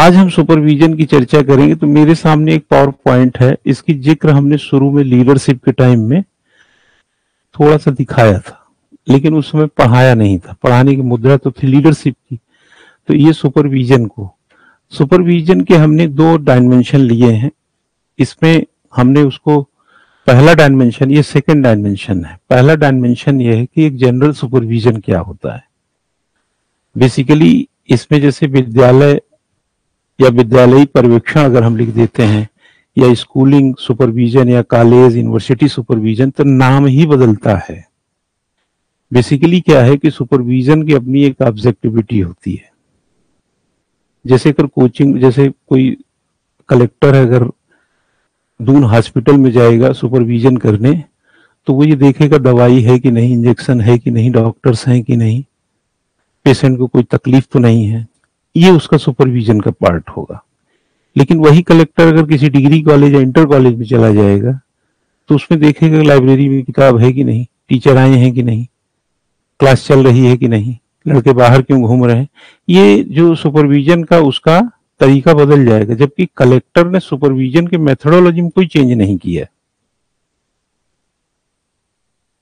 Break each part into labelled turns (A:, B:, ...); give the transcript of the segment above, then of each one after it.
A: आज हम सुपरविजन की चर्चा करेंगे। तो मेरे सामने एक पावर पॉइंट है, इसकी जिक्र हमने शुरू में लीडरशिप के टाइम में थोड़ा सा दिखाया था, लेकिन उस समय पढ़ाया नहीं था। पढ़ाने की मुद्रा तो थी लीडरशिप की। तो ये सुपरविजन के हमने दो डायमेंशन लिए हैं। इसमें हमने उसको पहला डायमेंशन, ये सेकंड डायमेंशन है। पहला डायमेंशन ये है कि एक जनरल सुपरविजन क्या होता है। बेसिकली इसमें जैसे विद्यालय या विद्यालयी पर्यवेक्षण अगर हम लिख देते हैं, या स्कूलिंग सुपरविजन या कॉलेज यूनिवर्सिटी सुपरविजन, तो नाम ही बदलता है। बेसिकली क्या है कि सुपरविजन की अपनी एक ऑब्जेक्टिविटी होती है। जैसे अगर कोचिंग, जैसे कोई कलेक्टर है, अगर दून हॉस्पिटल में जाएगा सुपरविजन करने, तो वो ये देखेगा दवाई है कि नहीं, इंजेक्शन है कि नहीं, डॉक्टर्स हैं कि नहीं, पेशेंट को कोई तकलीफ तो नहीं है। ये उसका सुपरविजन का पार्ट होगा। लेकिन वही कलेक्टर अगर किसी डिग्री कॉलेज या इंटर कॉलेज में चला जाएगा, तो उसमें देखेगा लाइब्रेरी में किताब है कि नहीं, टीचर आए हैं कि नहीं, क्लास चल रही है कि नहीं, लड़के बाहर क्यों घूम रहे हैं। ये जो सुपरविजन का उसका तरीका बदल जाएगा। जबकि कलेक्टर ने सुपरविजन के मेथोडोलॉजी में कोई चेंज नहीं किया।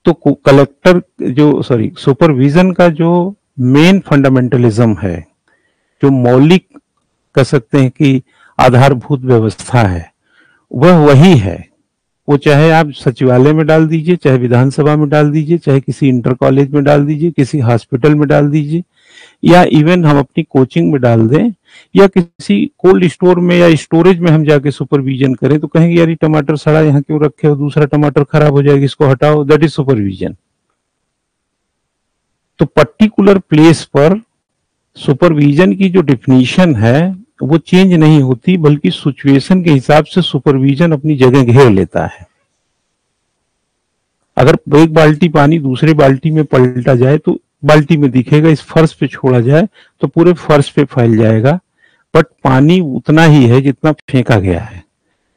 A: तो सुपरविजन का जो मेन फंडामेंटलिज्म है, जो मौलिक कह सकते हैं कि आधारभूत व्यवस्था है, वह वही है। वो चाहे आप सचिवालय में डाल दीजिए, चाहे विधानसभा में डाल दीजिए, चाहे किसी इंटर कॉलेज में डाल दीजिए, किसी हॉस्पिटल में डाल दीजिए, या इवन हम अपनी कोचिंग में डाल दें, या किसी कोल्ड स्टोर में या स्टोरेज में हम जाके सुपरविजन करें, तो कहेंगे यार ये टमाटर सड़ा यहाँ क्यों रखे हो, दूसरा टमाटर खराब हो जाएगा, इसको हटाओ। That is supervision. तो पर्टिकुलर प्लेस पर सुपरविजन की जो डिफिनीशन है वो चेंज नहीं होती, बल्कि सिचुएशन के हिसाब से सुपरविजन अपनी जगह घेर लेता है। अगर एक बाल्टी पानी दूसरे बाल्टी में पलटा जाए तो बाल्टी में दिखेगा, इस फर्श पे छोड़ा जाए तो पूरे फर्श पे फैल जाएगा, बट पानी उतना ही है जितना फेंका गया है।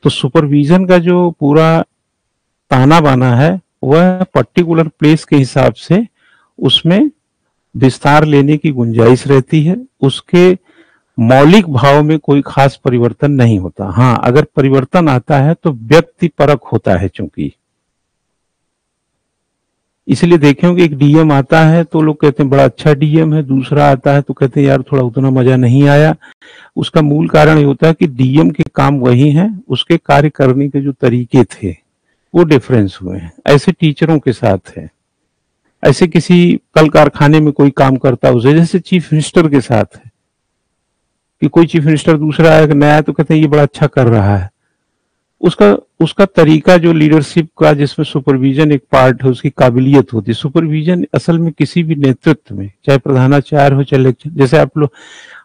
A: तो सुपरविजन का जो पूरा ताना बाना है वह पर्टिकुलर प्लेस के हिसाब से उसमें विस्तार लेने की गुंजाइश रहती है। उसके मौलिक भाव में कोई खास परिवर्तन नहीं होता। हाँ, अगर परिवर्तन आता है तो व्यक्ति परक होता है। चूंकि इसलिए देखेंगे एक डीएम आता है तो लोग कहते हैं बड़ा अच्छा डीएम है, दूसरा आता है तो कहते हैं यार थोड़ा उतना मजा नहीं आया। उसका मूल कारण ये होता है कि डीएम के काम वही हैं, उसके कार्य करने के जो तरीके थे वो डिफरेंस हुए हैं। ऐसे टीचरों के साथ है, ऐसे किसी कल कारखाने में कोई काम करता है उसे, जैसे चीफ मिनिस्टर के साथ है कि कोई चीफ मिनिस्टर दूसरा आया नया तो कहते हैं ये बड़ा अच्छा कर रहा है। उसका तरीका जो लीडरशिप का, जिसमें सुपरविजन एक पार्ट है, उसकी काबिलियत होती है। सुपरविजन असल में किसी भी नेतृत्व में, चाहे प्रधानाचार्य हो चाहे लेक्चर, जैसे आप लोग,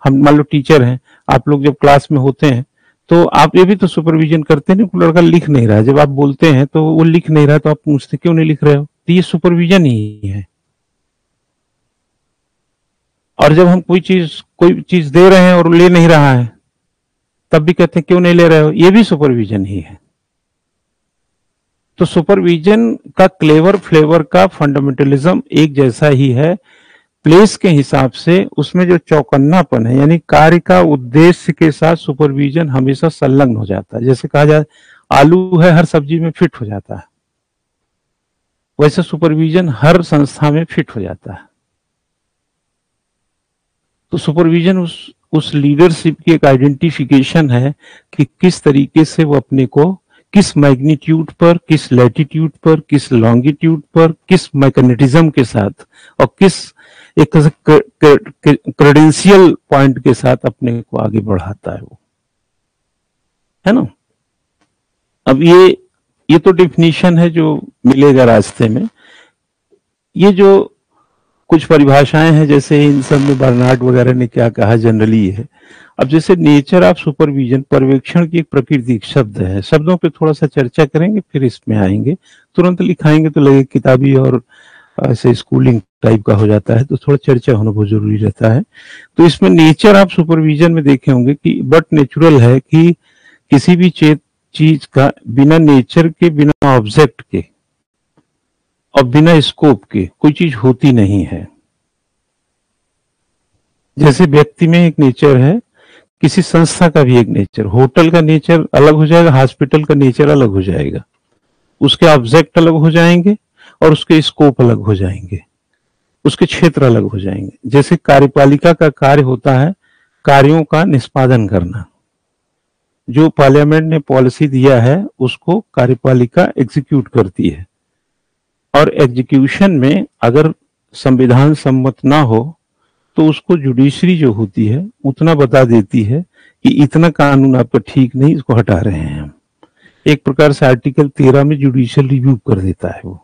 A: हम मान लो टीचर हैं, आप लोग जब क्लास में होते हैं तो आप ये भी तो सुपरविजन करते हैं, लड़का लिख नहीं रहा है, जब आप बोलते हैं तो वो लिख नहीं रहा, तो आप पूछते क्यों नहीं लिख रहे हो, तो ये सुपरविजन ही है। और जब हम कोई चीज दे रहे हैं और ले नहीं रहा है, तब भी कहते हैं क्यों नहीं ले रहे हो, ये भी सुपरविजन ही है। तो सुपरविजन का क्लेवर फ्लेवर का फंडामेंटलिज्म एक जैसा ही है। प्लेस के हिसाब से उसमें जो चौकन्नापन है, यानी कार्य का उद्देश्य के साथ सुपरविजन हमेशा संलग्न हो जाता है। जैसे कहा जाए आलू है हर सब्जी में फिट हो जाता है, वैसे सुपरविजन हर संस्था में फिट हो जाता है। तो सुपरविजन उस लीडरशिप की एक आइडेंटिफिकेशन है कि किस तरीके से वो अपने को किस मैग्नीट्यूड पर, किस लैटिट्यूड पर, किस लॉन्गिट्यूड पर, किस मैकेनिज्म के साथ और किस एक क्रेडेंशियल पॉइंट के साथ अपने को आगे बढ़ाता है, वो है ना। अब ये तो डिफिनीशन है जो मिलेगा रास्ते में। ये जो कुछ परिभाषाएं हैं, जैसे इन सब में बर्नार्ड वगैरह ने क्या कहा, जनरली है। अब जैसे नेचर ऑफ सुपरविजन, पर्यवेक्षण की एक प्राकृतिक शब्द है, शब्दों पे थोड़ा सा चर्चा करेंगे फिर इसमें आएंगे। तुरंत लिखाएंगे तो लगे किताबी और ऐसे स्कूलिंग टाइप का हो जाता है, तो थोड़ा चर्चा होना बहुत जरूरी रहता है। तो इसमें नेचर ऑफ सुपरविजन में देखे होंगे कि बट नेचुरल है कि किसी भी चीज का बिना नेचर के, बिना ऑब्जेक्ट के और बिना स्कोप के कोई चीज होती नहीं है। जैसे व्यक्ति में एक नेचर है किसी संस्था का भी एक नेचर, होटल का नेचर अलग हो जाएगा, हॉस्पिटल का नेचर अलग हो जाएगा, उसके ऑब्जेक्ट अलग हो जाएंगे और उसके स्कोप अलग हो जाएंगे, उसके क्षेत्र अलग हो जाएंगे। जैसे कार्यपालिका का कार्य होता है कार्यों का निष्पादन करना, जो पार्लियामेंट ने पॉलिसी दिया है उसको कार्यपालिका एग्जीक्यूट करती है, और एग्जीक्यूशन में अगर संविधान सम्मत ना हो तो उसको जुडिशरी जो होती है उतना बता देती है कि इतना कानून आपका ठीक नहीं, इसको हटा रहे हैं हम। एक प्रकार से आर्टिकल 13 में जुडिशियल रिव्यू कर देता है वो।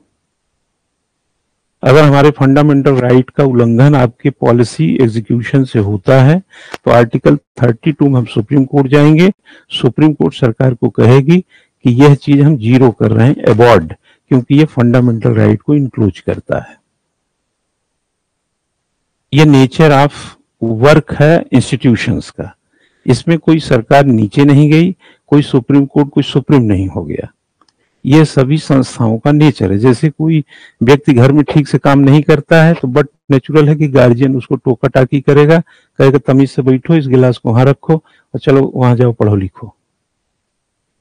A: अगर हमारे फंडामेंटल राइट का उल्लंघन आपके पॉलिसी एग्जीक्यूशन से होता है तो आर्टिकल 32 में हम सुप्रीम कोर्ट जाएंगे, सुप्रीम कोर्ट सरकार को कहेगी कि यह चीज हम जीरो कर रहे हैं, अबॉर्ड, क्योंकि यह फंडामेंटल राइट को इंक्लोज करता है। यह नेचर ऑफ वर्क है इंस्टीट्यूशंस का। इसमें कोई सरकार नीचे नहीं गई, कोई सुप्रीम कोर्ट कोई सुप्रीम नहीं हो गया। यह सभी संस्थाओं का नेचर है। जैसे कोई व्यक्ति घर में ठीक से काम नहीं करता है तो बट नेचुरल है कि गार्जियन उसको टोका टाकी करेगा, कहेगा तमीज से बैठो, इस गिलास को वहां रखो और चलो वहां जाओ पढ़ो लिखो।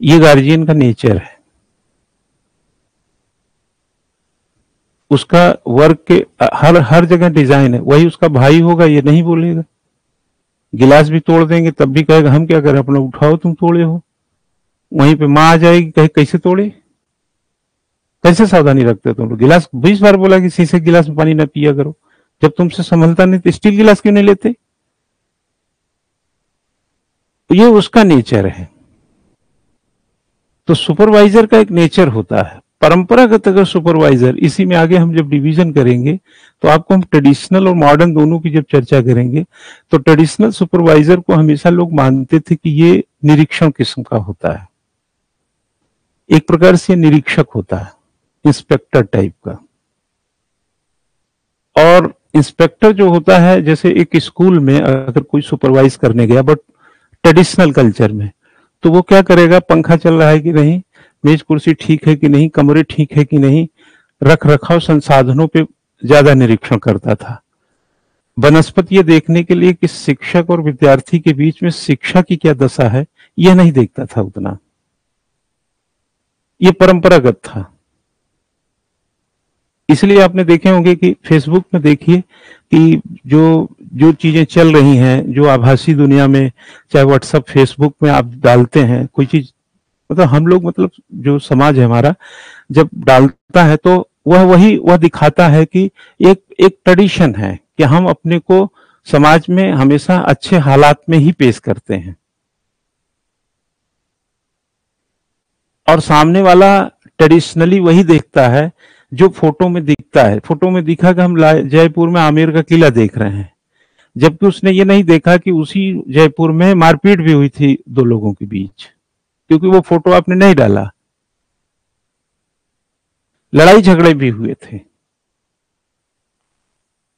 A: ये गार्जियन का नेचर है। उसका वर्क के हर जगह डिजाइन है। वही उसका भाई होगा, ये नहीं बोलेगा। गिलास भी तोड़ देंगे तब भी कहेगा हम क्या करें, अपना उठाओ, तुम तोड़े हो। वहीं पे माँ आ जाएगी, कहे कैसे तोड़े, कैसे सावधानी रखते हो तुम लोग। गिलास 20 बार बोला कि शीशे गिलास में पानी ना पिया करो, जब तुमसे संभलता नहीं तो स्टील गिलास क्यों नहीं लेते। ये उसका नेचर है। तो सुपरवाइजर का एक नेचर होता है परंपरागत। अगर सुपरवाइजर, इसी में आगे हम जब डिवीजन करेंगे तो आपको हम ट्रेडिशनल और मॉडर्न दोनों की जब चर्चा करेंगे तो ट्रेडिशनल सुपरवाइजर को हमेशा लोग मानते थे कि ये निरीक्षण किस्म का होता है, एक प्रकार से निरीक्षक होता है, इंस्पेक्टर टाइप का। और इंस्पेक्टर जो होता है, जैसे एक स्कूल में अगर कोई सुपरवाइज करने गया बट ट्रेडिशनल कल्चर में, तो वो क्या करेगा, पंखा चल रहा है कि नहीं, मेज कुर्सी ठीक है कि नहीं, कमरे ठीक है कि नहीं, रख रखाव संसाधनों पे ज्यादा निरीक्षण करता था। बनस्पत ये देखने के लिए कि शिक्षक और विद्यार्थी के बीच में शिक्षा की क्या दशा है, यह नहीं देखता था उतना। ये परंपरागत था। इसलिए आपने देखे होंगे कि फेसबुक में देखिए कि जो चीजें चल रही हैं, जो आभासी दुनिया में, चाहे व्हाट्सएप फेसबुक में आप डालते हैं कोई चीज, मतलब हम लोग, मतलब जो समाज है हमारा जब डालता है तो वह दिखाता है कि एक ट्रेडिशन है कि हम अपने को समाज में हमेशा अच्छे हालात में ही पेश करते हैं, और सामने वाला ट्रेडिशनली वही देखता है जो फोटो में दिखता है। फोटो में दिखा कि हम जयपुर में आमेर का किला देख रहे हैं, जबकि उसने ये नहीं देखा कि उसी जयपुर में मारपीट भी हुई थी दो लोगों के बीच, क्योंकि वो फोटो आपने नहीं डाला। लड़ाई झगड़े भी हुए थे,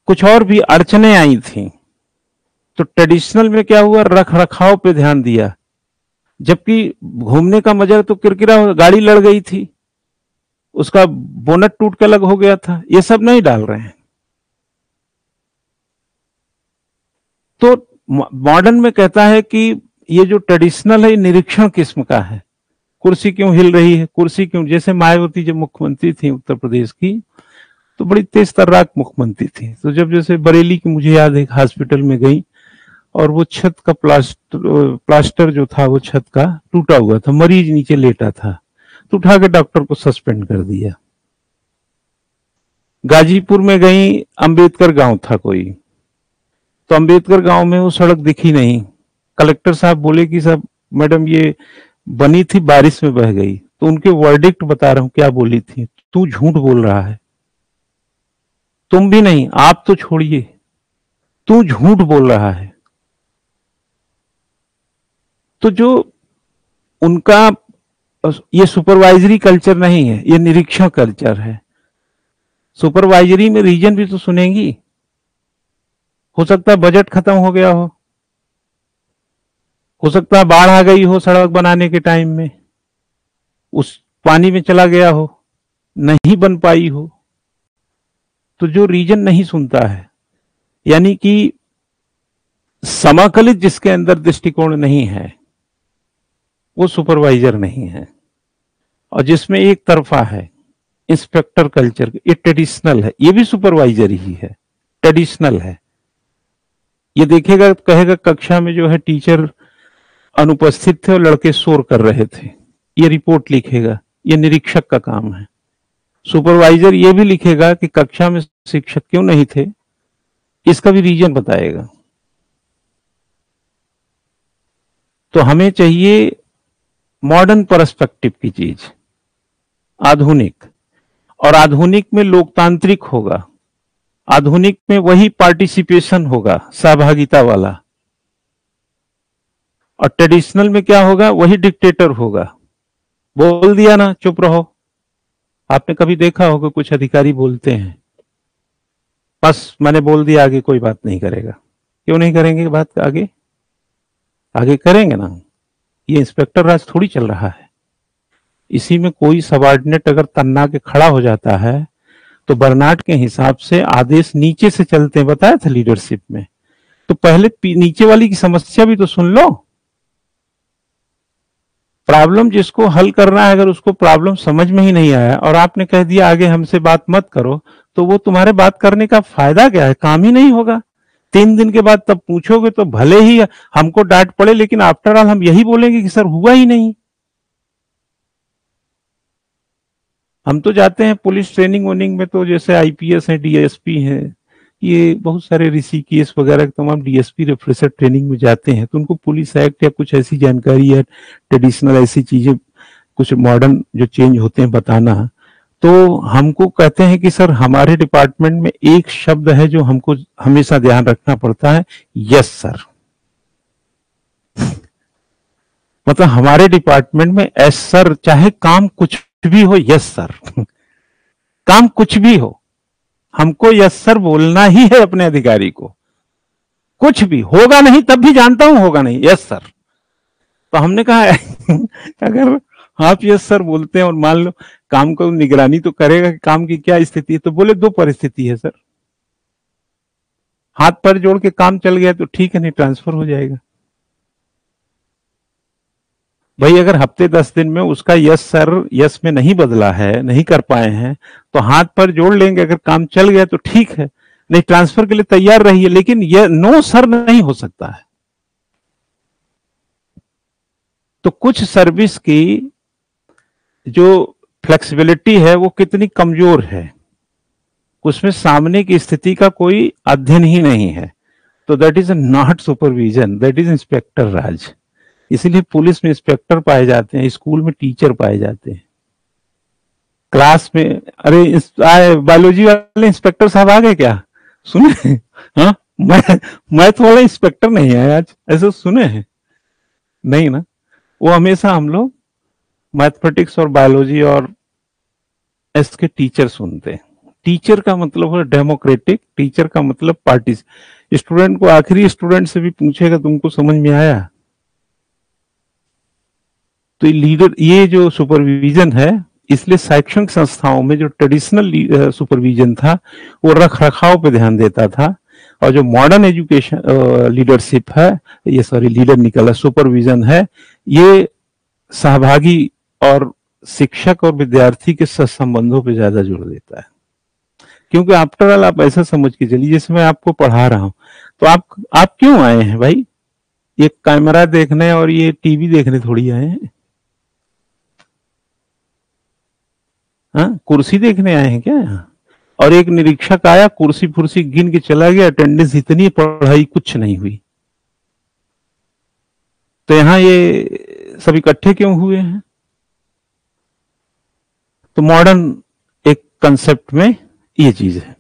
A: कुछ और भी अड़चने आई थी। तो ट्रेडिशनल में क्या हुआ, रख रखाव पे ध्यान दिया, जबकि घूमने का मजा तो किरकिरा, गाड़ी लड़ गई थी, उसका बोनट टूट के अलग हो गया था, ये सब नहीं डाल रहे हैं। तो मॉडर्न में कहता है कि ये जो ट्रेडिशनल है निरीक्षण किस्म का है। कुर्सी क्यों हिल रही है, कुर्सी क्यों, जैसे मायावती जब मुख्यमंत्री थी उत्तर प्रदेश की तो बड़ी तेज तर्राक मुख्यमंत्री थी। तो जब जैसे बरेली की मुझे याद है, हॉस्पिटल में गई और वो छत का प्लास्टर जो था वो छत का टूटा हुआ था, मरीज नीचे लेटा था, तो उठा के डॉक्टर को सस्पेंड कर दिया। गाजीपुर में गई, अंबेडकर गांव था कोई, तो अंबेडकर गांव में वो सड़क दिखी नहीं। कलेक्टर साहब बोले कि साहब मैडम ये बनी थी, बारिश में बह गई। तो उनके वर्डिक्ट बता रहा हूं क्या बोली थी, तू झूठ बोल रहा है, तुम भी नहीं, आप तो छोड़िए, तू झूठ बोल रहा है। तो जो उनका ये सुपरवाइजरी कल्चर नहीं है, ये निरीक्षण कल्चर है। सुपरवाइजरी में रीजन भी तो सुनेंगी, हो सकता है बजट खत्म हो गया हो सकता है बाढ़ आ गई हो सड़क बनाने के टाइम में, उस पानी में चला गया हो, नहीं बन पाई हो। तो जो रीजन नहीं सुनता है, यानी कि समाकलित जिसके अंदर दृष्टिकोण नहीं है वो सुपरवाइजर नहीं है, और जिसमें एक तरफा है इंस्पेक्टर कल्चर, ये ट्रेडिशनल है, ये भी सुपरवाइजर ही है, ट्रेडिशनल है। ये देखेगा, कहेगा कक्षा में जो है टीचर अनुपस्थित थे और लड़के शोर कर रहे थे, ये रिपोर्ट लिखेगा, ये निरीक्षक का काम है। सुपरवाइजर ये भी लिखेगा कि कक्षा में शिक्षक क्यों नहीं थे, इसका भी रीजन बताएगा। तो हमें चाहिए मॉडर्न पर्सपेक्टिव की चीज, आधुनिक, और आधुनिक में लोकतांत्रिक होगा, आधुनिक में वही पार्टिसिपेशन होगा, सहभागिता वाला, और ट्रेडिशनल में क्या होगा, वही डिक्टेटर होगा, बोल दिया ना चुप रहो। आपने कभी देखा होगा कुछ अधिकारी बोलते हैं, बस मैंने बोल दिया, आगे कोई बात नहीं करेगा। क्यों नहीं करेंगे बात, आगे आगे करेंगे ना। ये इंस्पेक्टर राज थोड़ी चल रहा है। इसी में कोई सबऑर्डिनेट अगर तन्ना के खड़ा हो जाता है तो बर्नार्ड के हिसाब से आदेश नीचे से चलते हैं, बताया था लीडरशिप में। तो पहले नीचे वाली की समस्या भी तो सुन लो। प्रॉब्लम जिसको हल करना है, अगर उसको प्रॉब्लम समझ में ही नहीं आया और आपने कह दिया आगे हमसे बात मत करो, तो वो तुम्हारे बात करने का फायदा क्या है, काम ही नहीं होगा। 3 दिन के बाद तब पूछोगे तो भले ही हमको डांट पड़े, लेकिन आफ्टर ऑल हम यही बोलेंगे कि सर हुआ ही नहीं। हम तो जाते हैं पुलिस ट्रेनिंग वोनिंग में, तो जैसे आईपीएस है, डीएसपी है, ये बहुत सारे ऋषिकेश वगैरह तमाम डीएसपी रिफ्रेशर ट्रेनिंग में जाते हैं, तो उनको पुलिस एक्ट या कुछ ऐसी जानकारी है, ट्रेडिशनल ऐसी चीजें कुछ मॉडर्न जो चेंज होते हैं बताना। तो हमको कहते हैं कि सर हमारे डिपार्टमेंट में एक शब्द है जो हमको हमेशा ध्यान रखना पड़ता है, यस सर। मतलब हमारे डिपार्टमेंट में एस सर, चाहे काम कुछ भी हो, यस सर। काम कुछ भी हो, हमको यस सर बोलना ही है अपने अधिकारी को। कुछ भी होगा नहीं तब भी जानता हूं होगा नहीं, यस सर। तो हमने कहा अगर आप यस सर बोलते हैं और मान लो काम को निगरानी तो करेगा कि काम की क्या स्थिति है, तो बोले 2 परिस्थिति है सर, हाथ पैर जोड़ के काम चल गया तो ठीक है, नहीं ट्रांसफर हो जाएगा। भाई अगर हफ्ते 10 दिन में उसका यस सर यस में नहीं बदला है, नहीं कर पाए हैं, तो हाथ पर जोड़ लेंगे, अगर काम चल गया तो ठीक है, नहीं ट्रांसफर के लिए तैयार रहिए, लेकिन ये नो सर नहीं हो सकता है। तो कुछ सर्विस की जो फ्लेक्सिबिलिटी है वो कितनी कमजोर है, उसमें सामने की स्थिति का कोई अध्ययन ही नहीं है। तो that is not supervision, that is inspector raj. इसीलिए पुलिस में इंस्पेक्टर पाए जाते हैं, स्कूल में टीचर पाए जाते हैं, क्लास में। अरे बायोलॉजी वाले इंस्पेक्टर साहब आ गए क्या, सुने? हाँ, मैथ वाला इंस्पेक्टर नहीं आया आज, ऐसे सुने हैं? नहीं ना। वो हमेशा हम लोग मैथमेटिक्स और बायोलॉजी और इसके टीचर सुनते हैं। टीचर का मतलब है डेमोक्रेटिक, टीचर का मतलब पार्टी। स्टूडेंट को आखिरी स्टूडेंट से भी पूछेगा तुमको समझ में आया? तो लीडर, ये जो सुपरविजन है, इसलिए शैक्षणिक संस्थाओं में जो ट्रेडिशनल सुपरविजन था वो रख रखाव पे ध्यान देता था, और जो मॉडर्न एजुकेशन लीडरशिप है, ये सॉरी लीडर निकला, सुपरविजन है, ये सहभागी और शिक्षक और विद्यार्थी के संबंधों पे ज्यादा जोर देता है। क्योंकि आफ्टर ऑल आप ऐसा समझ के चलिए, जैसे मैं आपको पढ़ा रहा हूं, तो आप क्यों आए हैं भाई? ये कैमरा देखने और ये टीवी देखने थोड़ी आए हैं। हाँ, कुर्सी देखने आए हैं क्या यहाँ? और एक निरीक्षक आया, कुर्सी फुर्सी गिन के चला गया, अटेंडेंस इतनी, पढ़ाई कुछ नहीं हुई। तो यहाँ ये सब इकट्ठे क्यों हुए हैं? तो मॉडर्न एक कंसेप्ट में ये चीज है।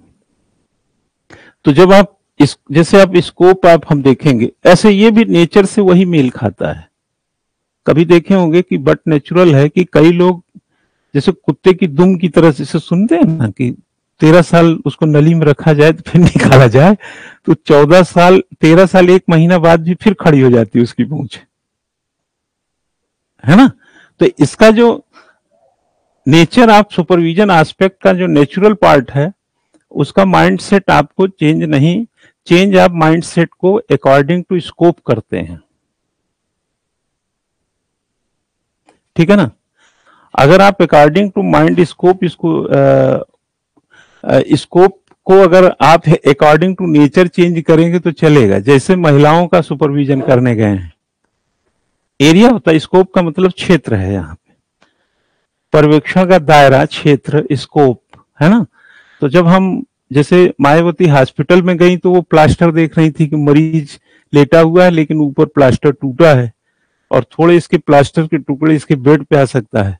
A: तो जब आप जैसे आप स्कोप हम देखेंगे, ऐसे ये भी नेचर से वही मेल खाता है। कभी देखे होंगे कि बट नेचुरल है कि कई लोग जैसे कुत्ते की दुम की तरह जैसे सुनते हैं ना, कि 13 साल उसको नली में रखा जाए तो फिर निकाला जाए, तो 14 साल 13 साल 1 महीना बाद भी फिर खड़ी हो जाती है उसकी पूंछ, है ना। तो इसका जो नेचर ऑफ सुपरविजन एस्पेक्ट का जो नेचुरल पार्ट है, उसका माइंडसेट आपको चेंज नहीं चेंज आप माइंडसेट को अकॉर्डिंग टू स्कोप करते हैं, ठीक है ना। अगर आप according to mind scope scope को अगर आप अकॉर्डिंग टू नेचर चेंज करेंगे तो चलेगा। जैसे महिलाओं का सुपरविजन करने गए हैं, एरिया होता है, स्कोप का मतलब क्षेत्र है, यहाँ पे पर्यवेक्षण का दायरा, क्षेत्र, स्कोप, है ना। तो जब हम जैसे मायावती हॉस्पिटल में गई तो वो प्लास्टर देख रही थी कि मरीज लेटा हुआ है लेकिन ऊपर प्लास्टर टूटा है और थोड़े इसके प्लास्टर के टुकड़े इसके बेड पे आ सकता है,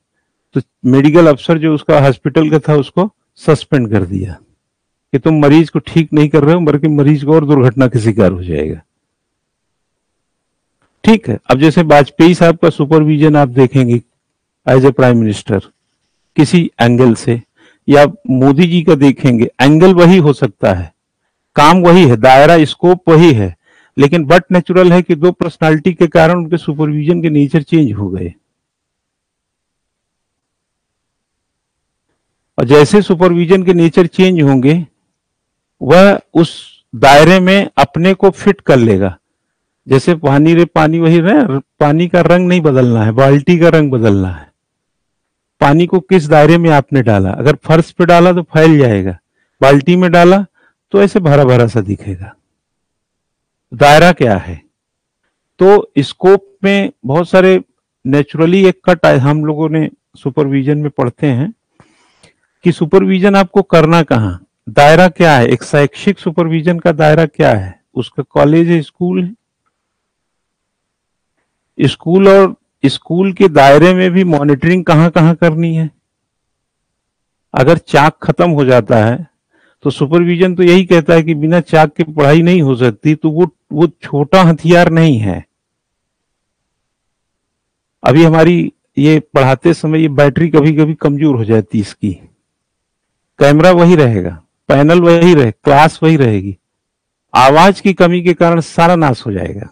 A: तो मेडिकल अफसर जो उसका हॉस्पिटल का था उसको सस्पेंड कर दिया कि तुम मरीज को ठीक नहीं कर रहे हो, बल्कि मरीज को और दुर्घटना का शिकार हो जाएगा। ठीक है। अब जैसे वाजपेयी साहब का सुपरविजन आप देखेंगे एज ए प्राइम मिनिस्टर किसी एंगल से, या मोदी जी का देखेंगे, एंगल वही हो सकता है, काम वही है, दायरा स्कोप वही है, लेकिन बट नेचुरल है कि दो पर्सनालिटी के कारण उनके सुपरविजन के नेचर चेंज हो गए। और जैसे सुपरविजन के नेचर चेंज होंगे वह उस दायरे में अपने को फिट कर लेगा। जैसे पानी रे पानी वही रहे, पानी का रंग नहीं बदलना है, बाल्टी का रंग बदलना है। पानी को किस दायरे में आपने डाला, अगर फर्श पे डाला तो फैल जाएगा, बाल्टी में डाला तो ऐसे भरा भरा सा दिखेगा। दायरा क्या है? तो स्कोप में बहुत सारे नेचुरली एक कट हम लोगों ने सुपरविजन में पढ़ते हैं कि सुपरविजन आपको करना कहाँ, दायरा क्या है, एक शैक्षिक सुपरविजन का दायरा क्या है, उसका कॉलेज है, स्कूल है, स्कूल और स्कूल के दायरे में भी मॉनिटरिंग कहाँ कहाँ करनी है। अगर चाक खत्म हो जाता है तो सुपरविजन तो यही कहता है कि बिना चाक के पढ़ाई नहीं हो सकती, तो वो छोटा हथियार नहीं है। अभी हमारी ये पढ़ाते समय ये बैटरी कभी कभी कमजोर हो जाती है इसकी, कैमरा वही रहेगा, पैनल वही रहे, क्लास वही रहेगी, आवाज की कमी के कारण सारा नाश हो जाएगा,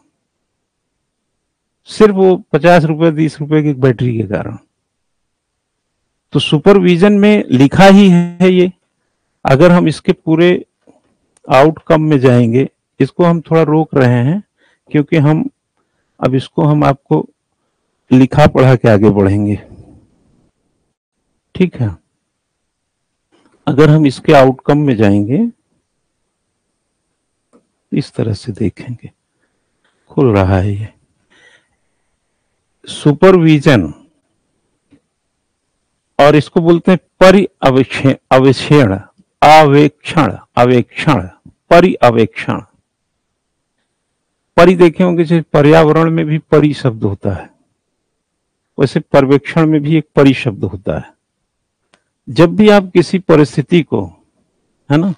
A: सिर्फ वो 50 रुपए 30 रुपए की बैटरी के कारण। तो सुपरविजन में लिखा ही है ये। अगर हम इसके पूरे आउटकम में जाएंगे, इसको हम थोड़ा रोक रहे हैं क्योंकि हम अब इसको हम आपको लिखा पढ़ा के आगे बढ़ेंगे, ठीक है। अगर हम इसके आउटकम में जाएंगे इस तरह से देखेंगे, खुल रहा है ये सुपरविजन, और इसको बोलते हैं परिअवेक्षण, अवेक्षण, परिअवेक्षण। परि देखे होंगे, जैसे पर्यावरण में भी परि शब्द होता है, वैसे पर्यवेक्षण में भी एक परि शब्द होता है। जब भी आप किसी परिस्थिति को, है ना,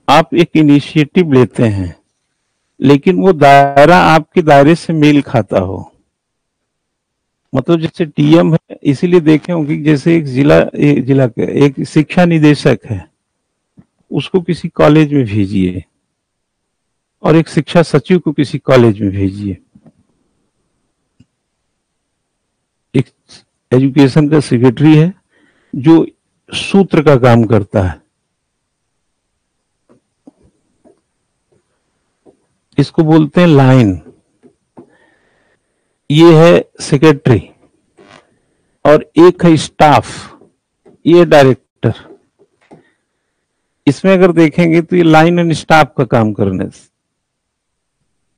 A: आप एक इनिशिएटिव लेते हैं लेकिन वो दायरा आपके दायरे से मेल खाता हो, मतलब जैसे डीएम है, इसीलिए देखे होंगे जैसे एक जिला का एक शिक्षा निदेशक है, उसको किसी कॉलेज में भेजिए और एक शिक्षा सचिव को किसी कॉलेज में भेजिए, एक एजुकेशन का सेक्रेटरी है जो सूत्र का काम करता है, इसको बोलते हैं लाइन, ये है सेक्रेटरी, और एक है स्टाफ, ये डायरेक्टर। इसमें अगर देखेंगे तो ये लाइन एंड स्टाफ का काम करने से,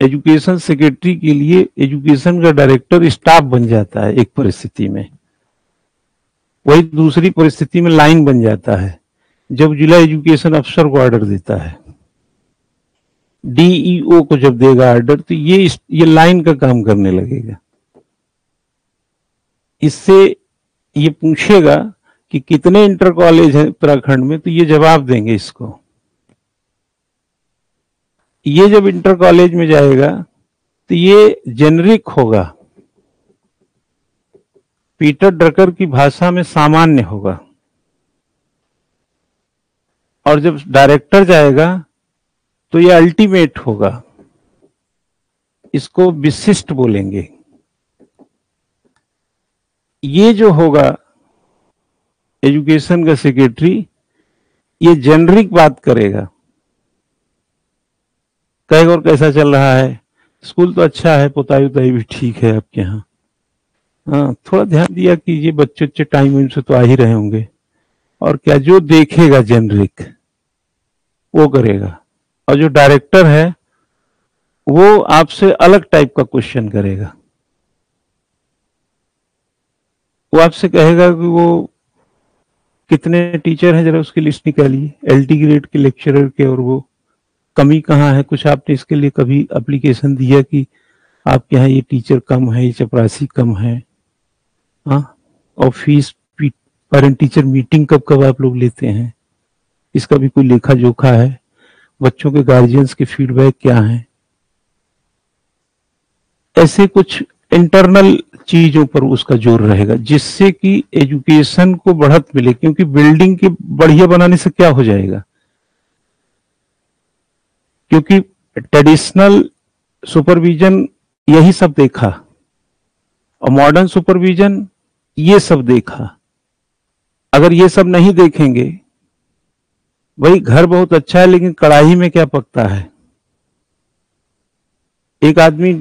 A: एजुकेशन सेक्रेटरी के लिए एजुकेशन का डायरेक्टर स्टाफ बन जाता है एक परिस्थिति में, वही दूसरी परिस्थिति में लाइन बन जाता है जब जिला एजुकेशन अफसर को ऑर्डर देता है, डीईओ को जब देगा ऑर्डर तो ये लाइन का काम करने लगेगा। इससे ये पूछेगा कि कितने इंटर कॉलेज हैं उत्तराखंड में, तो ये जवाब देंगे इसको। ये जब इंटर कॉलेज में जाएगा तो ये जेनरिक होगा, पीटर ड्रकर की भाषा में सामान्य होगा, और जब डायरेक्टर जाएगा तो ये अल्टीमेट होगा, इसको विशिष्ट बोलेंगे। ये जो होगा एजुकेशन का सेक्रेटरी, ये जेनरिक बात करेगा, कहेगा और कैसा चल रहा है, स्कूल तो अच्छा है, पुताई उताई भी ठीक है आपके यहाँ, हाँ थोड़ा ध्यान दिया कीजिए, बच्चे टाइम से तो आ ही रहे होंगे। और क्या, जो देखेगा जेनरिक वो करेगा, और जो डायरेक्टर है वो आपसे अलग टाइप का क्वेश्चन करेगा। वो आपसे कहेगा कि वो कितने टीचर हैं, जरा उसकी लिस्ट निकालिए, LT ग्रेड के लेक्चरर के, और वो कमी कहाँ है, कुछ आपने इसके लिए कभी एप्लीकेशन दिया कि आपके यहाँ ये टीचर कम है, ये चपरासी कम है, हाँ, और फीस पेरेंट टीचर मीटिंग कब कब आप लोग लेते हैं, इसका भी कोई लेखा जोखा है, बच्चों के गार्जियंस के फीडबैक क्या है। ऐसे कुछ इंटरनल चीजों पर उसका जोर रहेगा, जिससे कि एजुकेशन को बढ़त मिले, क्योंकि बिल्डिंग के बढ़िया बनाने से क्या हो जाएगा, क्योंकि ट्रेडिशनल सुपरविजन यही सब देखा और मॉडर्न सुपरविजन ये सब देखा। अगर ये सब नहीं देखेंगे, भाई घर बहुत अच्छा है लेकिन कढ़ाई में क्या पकता है। एक आदमी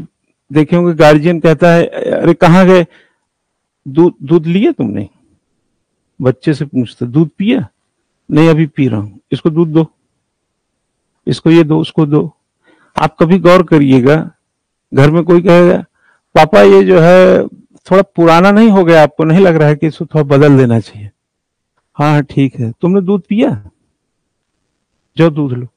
A: देखे होंगे, गार्जियन कहता है अरे कहाँ गए, दूध लिया तुमने, बच्चे से पूछता दूध पिया, नहीं अभी पी रहा हूं, इसको दूध दो, इसको ये दो, उसको दो। आप कभी गौर करिएगा, घर में कोई कहेगा पापा ये जो है थोड़ा पुराना नहीं हो गया, आपको नहीं लग रहा है कि इसको थोड़ा बदल देना चाहिए, हाँ ठीक है, तुमने दूध पिया, जाओ दूध लो,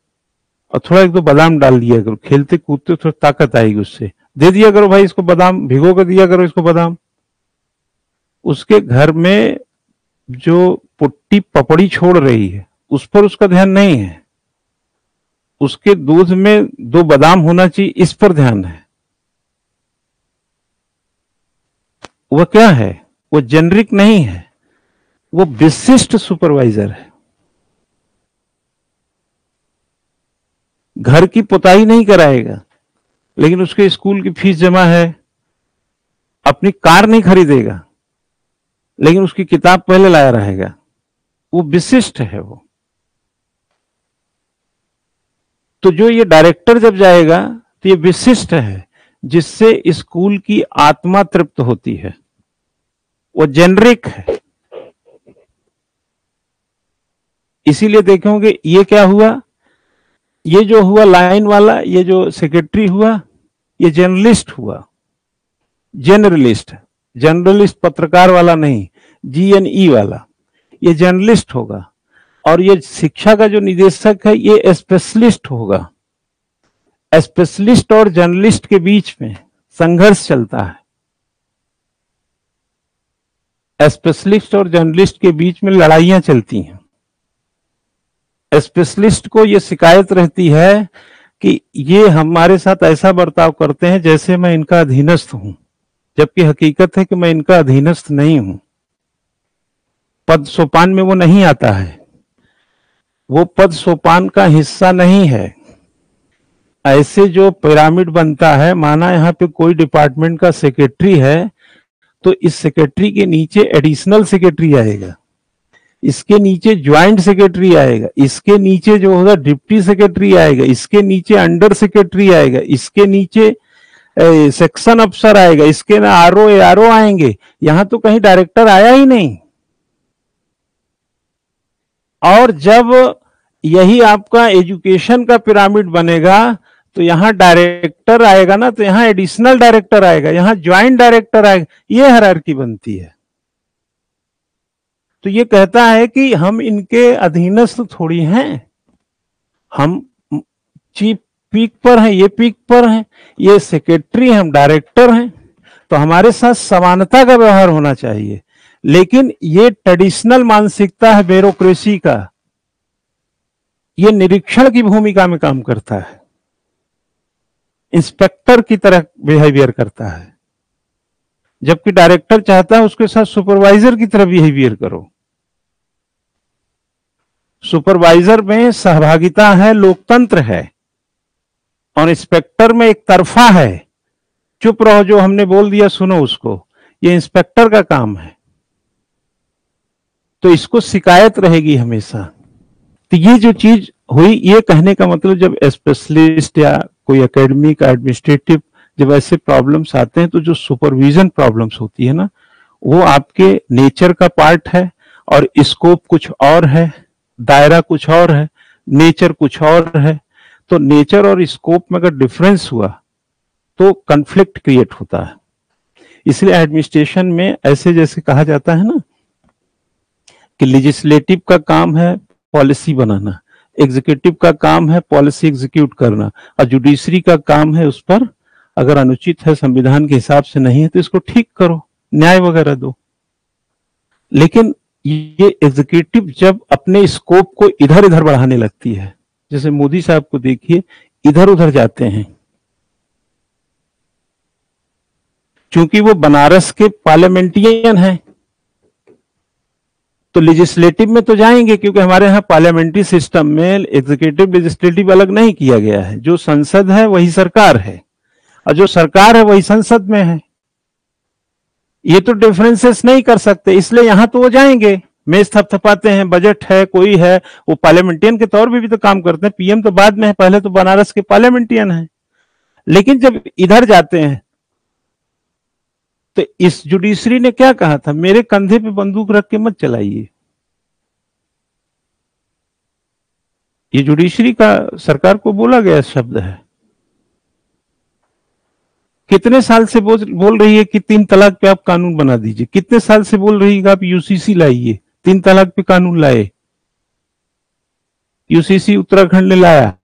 A: और थोड़ा एक दो बादाम डाल दिया करो, खेलते कूदते थोड़ा ताकत आएगी उससे, दे दिया करो भाई इसको बादाम, भिगो कर दिया करो इसको बादाम। उसके घर में जो पुट्टी पपड़ी छोड़ रही है उस पर उसका ध्यान नहीं है, उसके दूध में 2 बादाम होना चाहिए, इस पर ध्यान है। वह क्या है, वो जेनरिक नहीं है, वो विशिष्ट सुपरवाइजर है। घर की पुताई नहीं कराएगा, लेकिन उसके स्कूल की फीस जमा है, अपनी कार नहीं खरीदेगा, लेकिन उसकी किताब पहले लाया रहेगा, वो विशिष्ट है वो। तो जो ये डायरेक्टर जब जाएगा तो ये विशिष्ट है, जिससे स्कूल की आत्मा तृप्त होती है, वो जेनरिक है। इसीलिए देखेंगे ये क्या हुआ, ये जो हुआ लाइन वाला, ये जो सेक्रेटरी हुआ, ये जर्नलिस्ट हुआ, जर्नलिस्ट, जर्नलिस्ट पत्रकार वाला नहीं, GNE वाला, ये जर्नलिस्ट होगा। और ये शिक्षा का जो निदेशक है ये स्पेशलिस्ट होगा। स्पेशलिस्ट और जर्नलिस्ट के बीच में संघर्ष चलता है, स्पेशलिस्ट और जर्नलिस्ट के बीच में लड़ाइयां चलती हैं। स्पेशलिस्ट को ये शिकायत रहती है कि ये हमारे साथ ऐसा बर्ताव करते हैं जैसे मैं इनका अधीनस्थ हूं, जबकि हकीकत है कि मैं इनका अधीनस्थ नहीं हूं। पद सोपान में वो नहीं आता है, वो पद सोपान का हिस्सा नहीं है। ऐसे जो पिरामिड बनता है, माना यहाँ पे कोई डिपार्टमेंट का सेक्रेटरी है, तो इस सेक्रेटरी के नीचे एडिशनल सेक्रेटरी आएगा, इसके नीचे ज्वाइंट सेक्रेटरी आएगा, इसके नीचे जो होगा डिप्टी सेक्रेटरी आएगा, इसके नीचे अंडर सेक्रेटरी आएगा, इसके नीचे सेक्शन अफसर आएगा, इसके ना RO आएंगे। यहां तो कहीं डायरेक्टर आया ही नहीं। और जब यही आपका एजुकेशन का पिरामिड बनेगा तो यहां डायरेक्टर आएगा ना, तो यहां एडिशनल डायरेक्टर आएगा, यहां ज्वाइंट डायरेक्टर आएगा, ये हायरार्की बनती है। तो ये कहता है कि हम इनके अधीनस्थ थोड़ी हैं, हम चीफ पीक पर हैं, ये पीक पर हैं, ये सेक्रेटरी हैं, हम डायरेक्टर हैं, तो हमारे साथ समानता का व्यवहार होना चाहिए। लेकिन ये ट्रेडिशनल मानसिकता है ब्यूरोक्रेसी का, ये निरीक्षण की भूमिका में काम करता है, इंस्पेक्टर की तरह बिहेवियर करता है, जबकि डायरेक्टर चाहता है उसके साथ सुपरवाइजर की तरह बिहेवियर करो। सुपरवाइजर में सहभागिता है, लोकतंत्र है, और इंस्पेक्टर में एक तरफा है, चुप रहो, जो हमने बोल दिया सुनो उसको, ये इंस्पेक्टर का काम है। तो इसको शिकायत रहेगी हमेशा। तो ये जो चीज हुई, ये कहने का मतलब जब स्पेशलिस्ट या कोई एकेडमिक एडमिनिस्ट्रेटिव जब ऐसे प्रॉब्लम्स आते हैं तो जो सुपरविजन प्रॉब्लम्स होती है ना, वो आपके नेचर का पार्ट है और स्कोप कुछ और है, दायरा कुछ और है, नेचर कुछ और है। तो नेचर और स्कोप में अगर डिफरेंस हुआ तो कॉन्फ्लिक्ट क्रिएट होता है। इसलिए एडमिनिस्ट्रेशन में ऐसे जैसे कहा जाता है ना कि लेजिस्लेटिव का काम है पॉलिसी बनाना, एग्जीक्यूटिव का काम है पॉलिसी एग्जीक्यूट करना, और जुडिशरी का काम है उस पर अगर अनुचित है, संविधान के हिसाब से नहीं है तो इसको ठीक करो, न्याय वगैरह दो। लेकिन ये एग्जीक्यूटिव जब अपने स्कोप को इधर इधर बढ़ाने लगती है, जैसे मोदी साहब को देखिए इधर उधर जाते हैं, क्योंकि वो बनारस के पार्लियामेंटियन हैं तो लेजिस्लेटिव में तो जाएंगे, क्योंकि हमारे यहाँ पार्लियामेंट्री सिस्टम में एग्जीक्यूटिव लेजिस्लेटिव अलग नहीं किया गया है। जो संसद है वही सरकार है और जो सरकार है वही संसद में है। ये तो डिफरेंसेस नहीं कर सकते, इसलिए यहां तो वो जाएंगे, मेज थपथपाते हैं, बजट है, कोई है, वो पार्लियामेंटियन के तौर पे भी तो काम करते हैं। पीएम तो बाद में है, पहले तो बनारस के पार्लियामेंटियन है। लेकिन जब इधर जाते हैं तो इस जुडिशरी ने क्या कहा था, मेरे कंधे पे बंदूक रख के मत चलाइए। ये जुडिशरी का सरकार को बोला गया शब्द है। कितने साल से बोल रही है कि 3 तलाक पे आप कानून बना दीजिए, कितने साल से बोल रही है आप यूसीसी लाइए, 3 तलाक पे कानून लाए, यूसीसी उत्तराखंड ने लाया।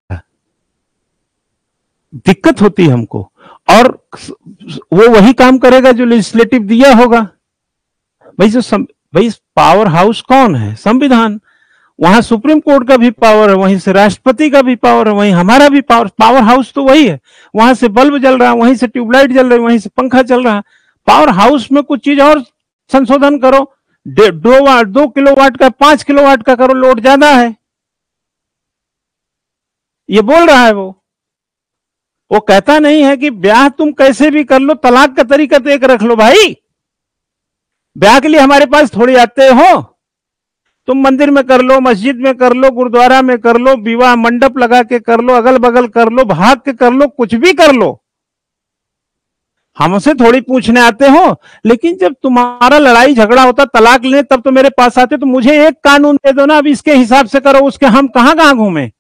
A: दिक्कत होती है हमको, और वो वही काम करेगा जो लेजिस्लेटिव दिया होगा। भाई पावर हाउस कौन है? संविधान। वहां सुप्रीम कोर्ट का भी पावर है, वहीं से राष्ट्रपति का भी पावर है, वहीं हमारा भी पावर हाउस तो वही है। वहां से बल्ब जल रहा है, वहीं से ट्यूबलाइट जल रही है, वहीं से पंखा चल रहा है। पावर हाउस में कुछ चीज और संशोधन करो, 2 किलोवाट का 5 किलोवाट का करो, लोड ज्यादा है, ये बोल रहा है। वो कहता नहीं है कि ब्याह तुम कैसे भी कर लो, तलाक का तरीका तो एक रख लो। भाई ब्याह के लिए हमारे पास थोड़ी आते हो, तुम मंदिर में कर लो, मस्जिद में कर लो, गुरुद्वारा में कर लो, विवाह मंडप लगा के कर लो, अगल बगल कर लो, भाग के कर लो, कुछ भी कर लो, हमसे थोड़ी पूछने आते हो। लेकिन जब तुम्हारा लड़ाई झगड़ा होता, तलाक लेने, तब तो मेरे पास आते, तो मुझे एक कानून दे दो ना, अब इसके हिसाब से करो, उसके हम कहां कहां घूमे।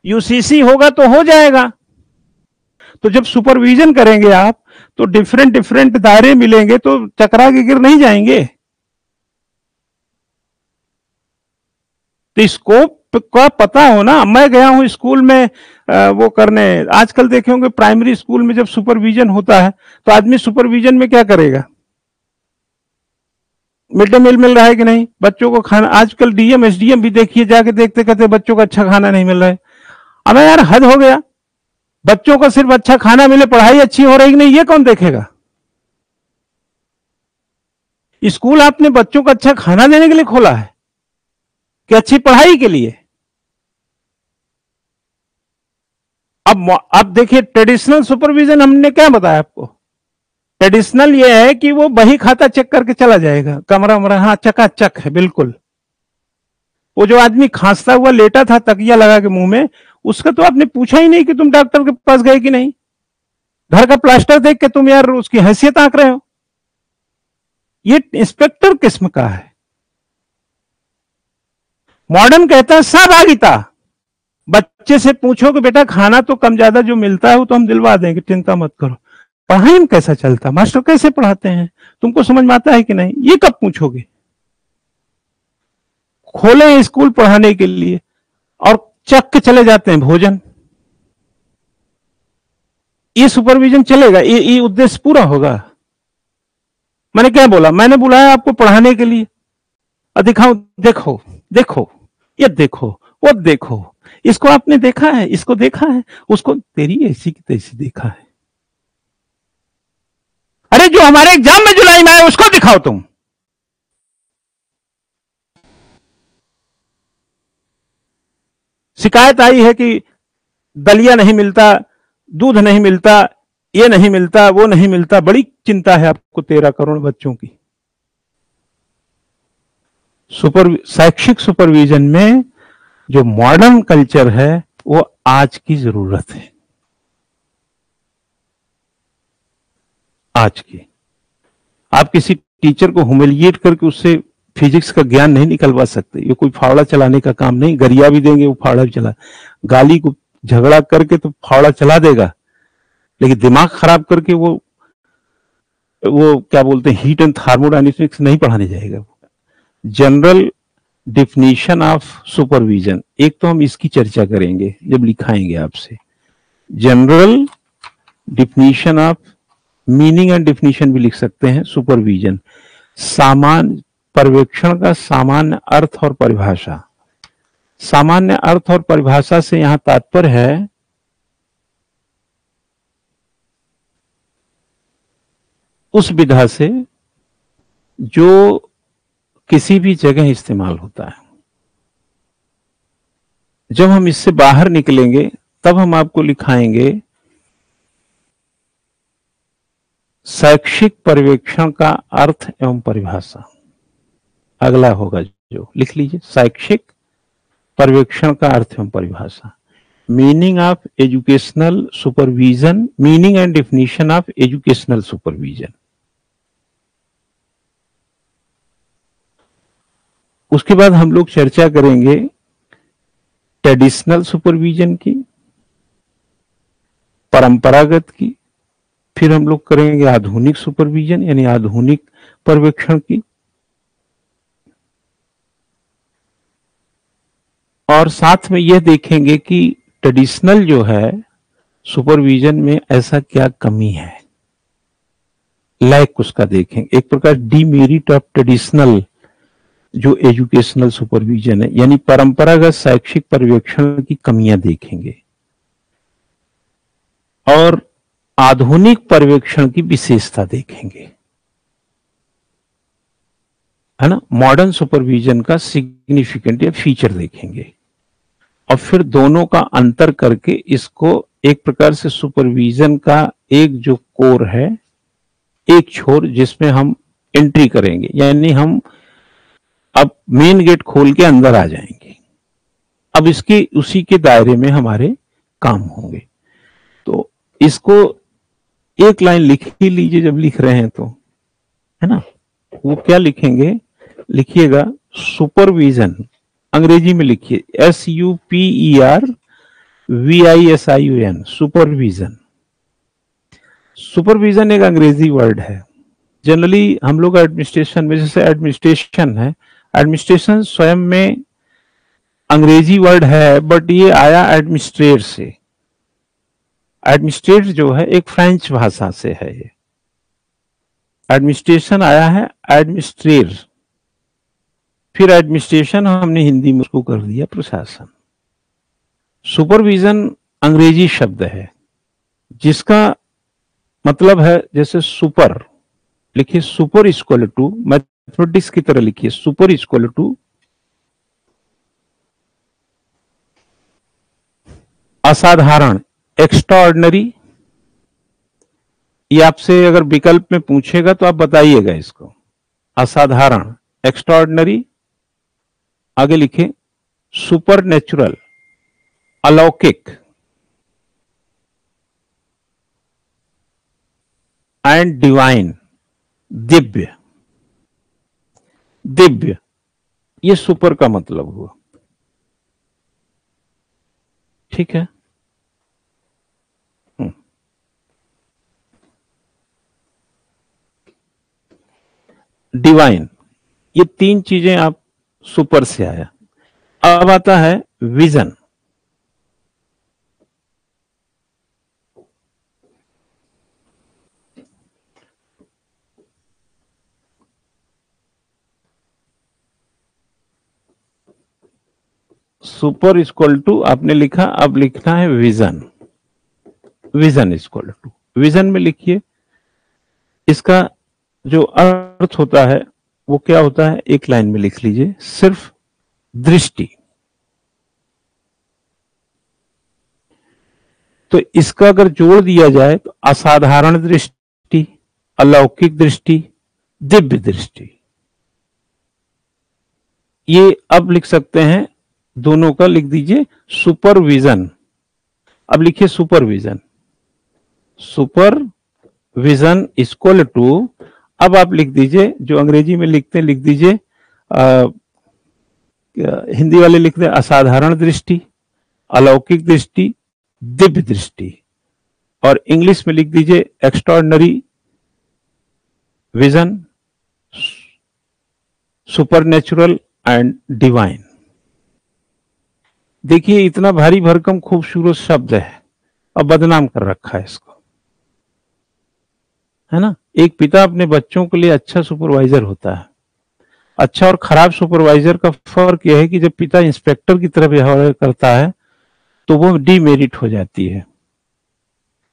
A: यूसीसी होगा तो हो जाएगा। तो जब सुपरविजन करेंगे आप तो डिफरेंट दायरे मिलेंगे, तो चकरा के गिर नहीं जाएंगे। तो स्कोप का पता हो ना। मैं गया हूं स्कूल में वो करने, आजकल देखे होंगे प्राइमरी स्कूल में जब सुपरविजन होता है तो आदमी सुपरविजन में क्या करेगा, मिड डे मील मिल रहा है कि नहीं, बच्चों को खाना। आजकल डीएम एसडीएम भी देखिए, जाके देखते कहते बच्चों को अच्छा खाना नहीं मिल रहा है। अब यार हद हो गया, बच्चों को सिर्फ अच्छा खाना मिले, पढ़ाई अच्छी हो रही कि नहीं ये कौन देखेगा। स्कूल आपने बच्चों को अच्छा खाना देने के लिए खोला है कि अच्छी पढ़ाई के लिए। अब देखिए ट्रेडिशनल सुपरविजन हमने क्या बताया आपको। ट्रेडिशनल ये है कि वो बही खाता चेक करके चला जाएगा, कमरा उमरा हाँ चकाचक है बिल्कुल। वो जो आदमी खांसता हुआ लेटा था तकिया लगा के मुंह में, उसका तो आपने पूछा ही नहीं कि तुम डॉक्टर के पास गए कि नहीं। घर का प्लास्टर देख के तुम यार उसकी हैसियत आंक रहे हो। ये इंस्पेक्टर किस्म का है। मॉडर्न कहता है सहभागिता। बच्चे से पूछो कि बेटा खाना तो कम ज्यादा जो मिलता है वो तो हम दिलवा देंगे, चिंता मत करो। पढ़ाई में कैसा चलता, मास्टर कैसे पढ़ाते हैं, तुमको समझ में आता है कि नहीं, ये कब पूछोगे। खोले स्कूल पढ़ाने के लिए और चक के चले जाते हैं भोजन। ये सुपरविजन चलेगा, ये उद्देश्य पूरा होगा। मैंने क्या बोला, मैंने बुलाया आपको पढ़ाने के लिए, और दिखाओ, देखो देखो ये देखो वो देखो, इसको आपने देखा है, इसको देखा है, उसको तेरी ऐसी की तैसी देखा है। अरे जो हमारे एग्जाम में जुलाई में आए उसको दिखाओ तुम। शिकायत आई है कि दलिया नहीं मिलता, दूध नहीं मिलता, ये नहीं मिलता, वो नहीं मिलता, बड़ी चिंता है आपको 13 करोड़ बच्चों की। शैक्षिक सुपरविजन में जो मॉडर्न कल्चर है वो आज की जरूरत है, आज की। आप किसी टीचर को ह्यूमिलिएट करके उससे फिजिक्स का ज्ञान नहीं निकलवा सकते। ये कोई फावड़ा चलाने का काम नहीं। गरिया भी देंगे वो फावड़ा भी चला, गाली को झगड़ा करके तो फावड़ा चला देगा, लेकिन दिमाग खराब करके वो क्या बोलते हैं, हीट एंड थर्मोडायनेमिक्स नहीं पढ़ाने जाएगा। जनरल डिफिनीशन ऑफ सुपरविजन, एक तो हम इसकी चर्चा करेंगे जब लिखाएंगे आपसे। General definition of, meaning and definition भी लिख सकते हैं। सुपरविजन, सामान्य पर्यवेक्षण का सामान्य अर्थ और परिभाषा। सामान्य अर्थ और परिभाषा से यहां तात्पर्य है उस विधा से जो किसी भी जगह इस्तेमाल होता है। जब हम इससे बाहर निकलेंगे तब हम आपको लिखाएंगे शैक्षिक पर्यवेक्षण का अर्थ एवं परिभाषा। अगला होगा जो, लिख लीजिए, शैक्षिक पर्यवेक्षण का अर्थ एवं परिभाषा। Meaning of educational supervision, meaning and definition of educational supervision. उसके बाद हम लोग चर्चा करेंगे ट्रेडिशनल सुपरविजन की, परंपरागत की, फिर हम लोग करेंगे आधुनिक सुपरविजन यानी आधुनिक पर्यवेक्षण की, और साथ में यह देखेंगे कि ट्रेडिशनल जो है सुपरविजन में ऐसा क्या कमी है, लैक उसका देखेंगे। एक प्रकार डीमेरिट ऑफ ट्रेडिशनल जो एजुकेशनल सुपरविजन है, यानी परंपरागत शैक्षिक पर्यवेक्षण की कमियां देखेंगे, और आधुनिक पर्यवेक्षण की विशेषता देखेंगे, है ना। मॉडर्न सुपरविजन का सिग्निफिकेंट या फीचर देखेंगे, और फिर दोनों का अंतर करके इसको एक प्रकार से सुपरविजन का एक जो कोर है, एक छोर जिसमें हम एंट्री करेंगे, यानी हम अब मेन गेट खोल के अंदर आ जाएंगे। अब इसके उसी के दायरे में हमारे काम होंगे। तो इसको एक लाइन लिख ही लीजिए जब लिख रहे हैं तो, है ना। वो क्या लिखेंगे, लिखिएगा सुपरविजन, अंग्रेजी में लिखिए SUPERVISION, सुपरविजन। सुपरविजन एक अंग्रेजी वर्ड है। जनरली हम लोग एडमिनिस्ट्रेशन में, जैसे एडमिनिस्ट्रेशन है, एडमिनिस्ट्रेशन स्वयं में अंग्रेजी वर्ड है, बट ये आया एडमिनिस्ट्रेट से। एडमिनिस्ट्रेट जो है एक फ्रेंच भाषा से है। ये एडमिनिस्ट्रेशन आया है एडमिनिस्ट्रेट, फिर एडमिनिस्ट्रेशन हमने हिंदी में उसको कर दिया प्रशासन। सुपरविजन अंग्रेजी शब्द है जिसका मतलब है, जैसे सुपर लिखिए, सुपर इक्वल टू, मैथमेटिक्स की तरह लिखिए, सुपर इक्वल टू असाधारण, एक्स्ट्राऑर्डिनरी। ये आपसे अगर विकल्प में पूछेगा तो आप बताइएगा इसको, असाधारण, एक्स्ट्राऑर्डिनरी। आगे लिखे सुपर नेचुरल, अलौकिक, एंड डिवाइन, दिव्य। दिव्य, ये सुपर का मतलब हुआ, ठीक है। डिवाइन, ये तीन चीजें आप सुपर से आया। अब आता है विजन। सुपर इक्वल टू आपने लिखा, अब लिखना है vision. Vision equal to, vision में लिखिए, इसका जो अर्थ होता है वो क्या होता है, एक लाइन में लिख लीजिए, सिर्फ दृष्टि। तो इसका अगर जोड़ दिया जाए तो असाधारण दृष्टि, अलौकिक दृष्टि, दिव्य दृष्टि। ये अब लिख सकते हैं, दोनों का लिख दीजिए सुपरविजन। अब लिखिए सुपरविजन, सुपरविजन इक्वल टू, अब आप लिख दीजिए, जो अंग्रेजी में लिखते हैं लिख दीजिए, हिंदी वाले लिखते हैं असाधारण दृष्टि, अलौकिक दृष्टि, दिव्य दृष्टि, और इंग्लिश में लिख दीजिए extraordinary vision, supernatural and divine. देखिए इतना भारी भरकम खूबसूरत शब्द है और बदनाम कर रखा है इसको, है ना। एक पिता अपने बच्चों के लिए अच्छा सुपरवाइजर होता है। अच्छा और खराब सुपरवाइजर का फर्क यह है कि जब पिता इंस्पेक्टर की तरह व्यवहार करता है तो वो डीमेरिट हो जाती है,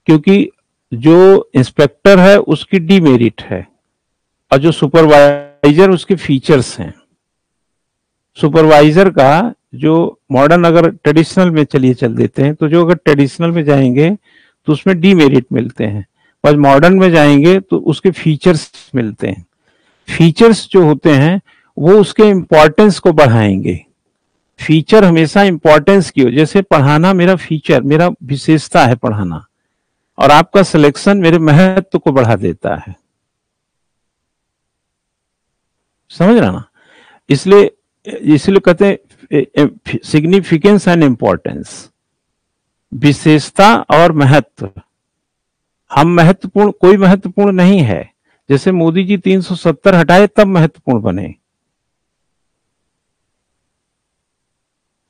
A: क्योंकि जो इंस्पेक्टर है उसकी डीमेरिट है और जो सुपरवाइजर उसके फीचर्स हैं। सुपरवाइजर का जो मॉडर्न, अगर ट्रेडिशनल में चलिए चल देते हैं, तो जो अगर ट्रेडिशनल में जाएंगे तो उसमें डीमेरिट मिलते हैं, और मॉडर्न में जाएंगे तो उसके फीचर्स मिलते हैं। फीचर्स जो होते हैं वो उसके इंपॉर्टेंस को बढ़ाएंगे। फीचर हमेशा इंपॉर्टेंस की हो, जैसे पढ़ाना मेरा फीचर, मेरा विशेषता है पढ़ाना, और आपका सिलेक्शन मेरे महत्व को बढ़ा देता है, समझ रहा ना। इसलिए कहते हैं सिग्निफिकेंस एंड इंपॉर्टेंस, विशेषता और महत्व। हम महत्वपूर्ण, कोई महत्वपूर्ण नहीं है। जैसे मोदी जी 370 हटाए तब महत्वपूर्ण बने,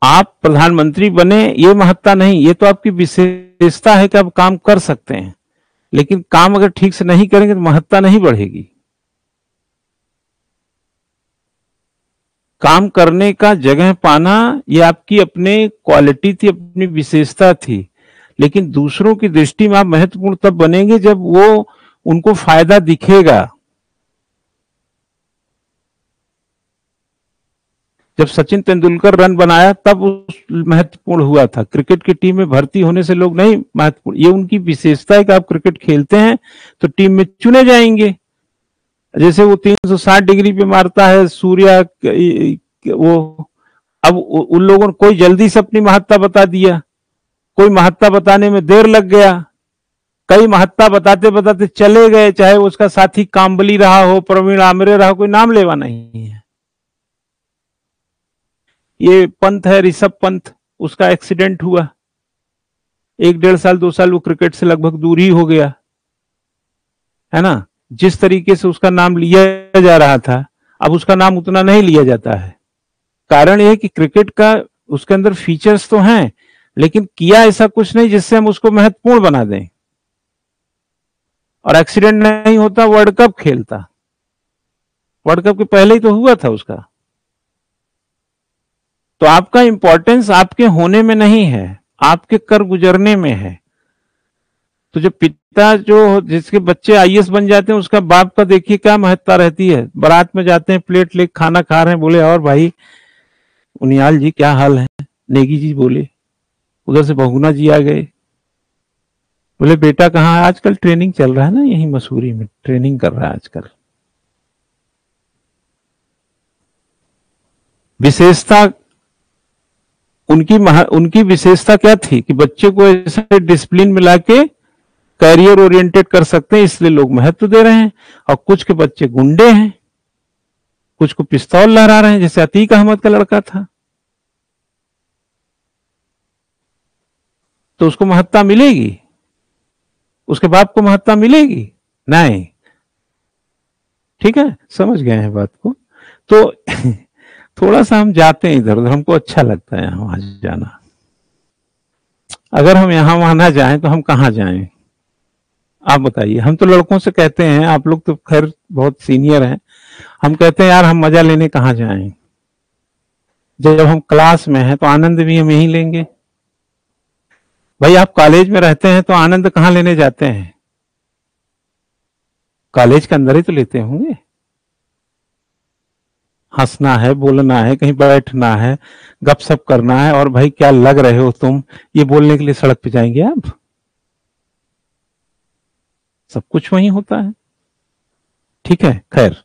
A: आप प्रधानमंत्री बने ये महत्ता नहीं, ये तो आपकी विशेषता है कि आप काम कर सकते हैं, लेकिन काम अगर ठीक से नहीं करेंगे तो महत्ता नहीं बढ़ेगी। काम करने का जगह पाना ये आपकी अपने क्वालिटी थी, अपनी विशेषता थी, लेकिन दूसरों की दृष्टि में आप महत्वपूर्ण तब बनेंगे जब वो उनको फायदा दिखेगा। जब सचिन तेंदुलकर रन बनाया तब उस महत्वपूर्ण हुआ था। क्रिकेट की टीम में भर्ती होने से लोग नहीं महत्वपूर्ण, ये उनकी विशेषता है कि आप क्रिकेट खेलते हैं तो टीम में चुने जाएंगे। जैसे वो 360 डिग्री पे मारता है सूर्या, वो अब उन लोगों ने कोई जल्दी से अपनी महत्ता बता दिया, कोई महत्ता बताने में देर लग गया, कई महत्ता बताते बताते चले गए, चाहे उसका साथी काम्बली रहा हो, प्रवीण आमरे रहा हो, कोई नाम लेवा नहीं है। ये पंत है, ऋषभ पंत, उसका एक्सीडेंट हुआ, 1-1.5 साल 2 साल वो क्रिकेट से लगभग दूर ही हो गया, है ना। जिस तरीके से उसका नाम लिया जा रहा था अब उसका नाम उतना नहीं लिया जाता है। कारण यह कि क्रिकेट का उसके अंदर फीचर्स तो हैं, लेकिन किया ऐसा कुछ नहीं जिससे हम उसको महत्वपूर्ण बना दें। और एक्सीडेंट नहीं होता, वर्ल्ड कप खेलता, वर्ल्ड कप के पहले ही तो हुआ था उसका। तो आपका इंपॉर्टेंस आपके होने में नहीं है, आपके कर गुजरने में है। तो जब पिता जो जिसके बच्चे आईएएस बन जाते हैं उसका बाप का देखिए क्या महत्ता रहती है। बारात में जाते हैं, प्लेट लेके खाना खा रहे हैं, बोले और भाई उनियाल जी क्या हाल है, नेगी जी बोले, उधर से बहुगुना जी आ गए, बोले बेटा कहाँ है, आजकल ट्रेनिंग चल रहा है ना, यही मसूरी में ट्रेनिंग कर रहा है आजकल। विशेषता उनकी विशेषता क्या थी कि बच्चे को ऐसे डिसिप्लिन में लाके कैरियर ओरिएंटेड कर सकते हैं, इसलिए लोग महत्व दे रहे हैं। और कुछ के बच्चे गुंडे हैं, कुछ को पिस्तौल लहरा रहे हैं, जैसे अतीक अहमद का लड़का था, तो उसको महत्ता मिलेगी, उसके बाप को महत्ता मिलेगी नहीं। ठीक है, समझ गए हैं बात को। तो थोड़ा सा हम जाते हैं इधर उधर, हमको अच्छा लगता है यहाँ वहां जाना। अगर हम यहां वहां ना जाएं तो हम कहाँ जाएं, आप बताइए। हम तो लड़कों से कहते हैं, आप लोग तो खैर बहुत सीनियर हैं, हम कहते हैं यार हम मजा लेने कहाँ जाएं, जब हम क्लास में हैं तो आनंद भी हम यहीं लेंगे। भाई आप कॉलेज में रहते हैं तो आनंद कहाँ लेने जाते हैं, कॉलेज के अंदर ही तो लेते होंगे। हंसना है, बोलना है, कहीं बैठना है, गपशप करना है, और भाई क्या लग रहे हो तुम, ये बोलने के लिए सड़क पे जाएंगे आप। सब कुछ वहीं होता है। ठीक है, खैर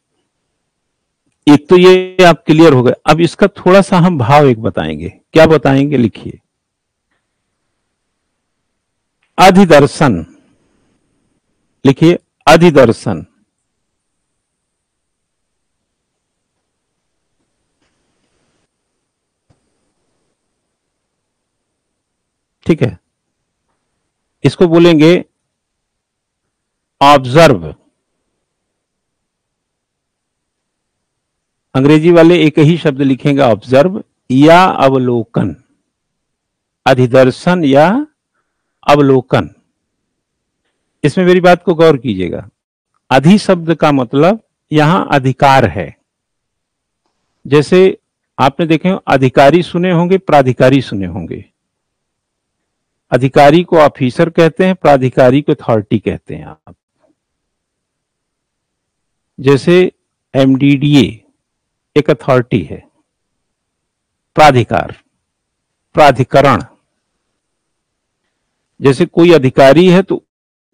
A: एक तो ये आप क्लियर हो गए। अब इसका थोड़ा सा हम भाव एक बताएंगे। क्या बताएंगे, लिखिए। अधिदर्शन, लिखिए अधिदर्शन। ठीक है, इसको बोलेंगे ऑब्जर्व। अंग्रेजी वाले एक ही शब्द लिखेंगे ऑब्जर्व या अवलोकन, अधिदर्शन या अवलोकन। इसमें मेरी बात को गौर कीजिएगा, अधि शब्द का मतलब यहां अधिकार है। जैसे आपने देखे अधिकारी सुने होंगे, प्राधिकारी सुने होंगे। अधिकारी को ऑफिसर कहते हैं, प्राधिकारी को अथॉरिटी कहते हैं आप। जैसे एमडीडीए एक अथॉरिटी है, प्राधिकार, प्राधिकरण। जैसे कोई अधिकारी है तो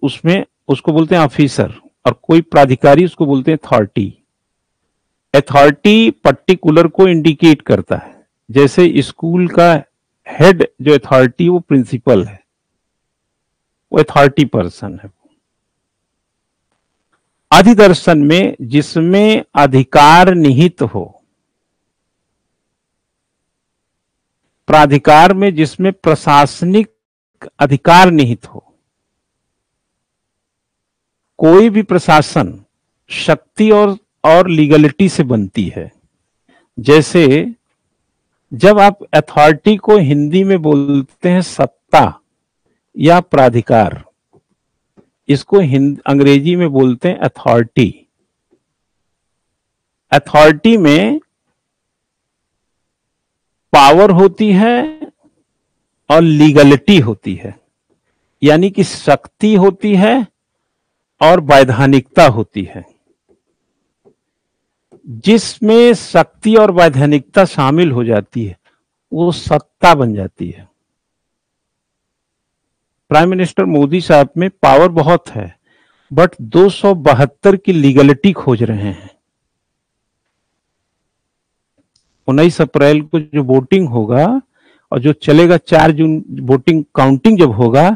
A: उसमें उसको बोलते हैं ऑफिसर, और कोई प्राधिकारी उसको बोलते हैं अथॉरिटी। अथॉरिटी पर्टिकुलर को इंडिकेट करता है। जैसे स्कूल का हेड जो अथॉरिटी वो प्रिंसिपल है, वो अथॉरिटी पर्सन है। अधिदर्शन में जिसमें अधिकार निहित हो, प्राधिकार में जिसमें प्रशासनिक अधिकार निहित हो। कोई भी प्रशासन शक्ति और लीगलिटी से बनती है। जैसे जब आप अथॉरिटी को हिंदी में बोलते हैं सत्ता या प्राधिकार, इसको अंग्रेजी में बोलते हैं अथॉरिटी। अथॉरिटी में पावर होती है और लीगलिटी होती है, यानी कि शक्ति होती है और वैधानिकता होती है। जिसमें शक्ति और वैधानिकता शामिल हो जाती है वो सत्ता बन जाती है। प्राइम मिनिस्टर मोदी साहब में पावर बहुत है, बट 272 की लीगलिटी खोज रहे हैं। 19 अप्रैल को जो वोटिंग होगा और जो चलेगा 4 जून वोटिंग काउंटिंग जब होगा,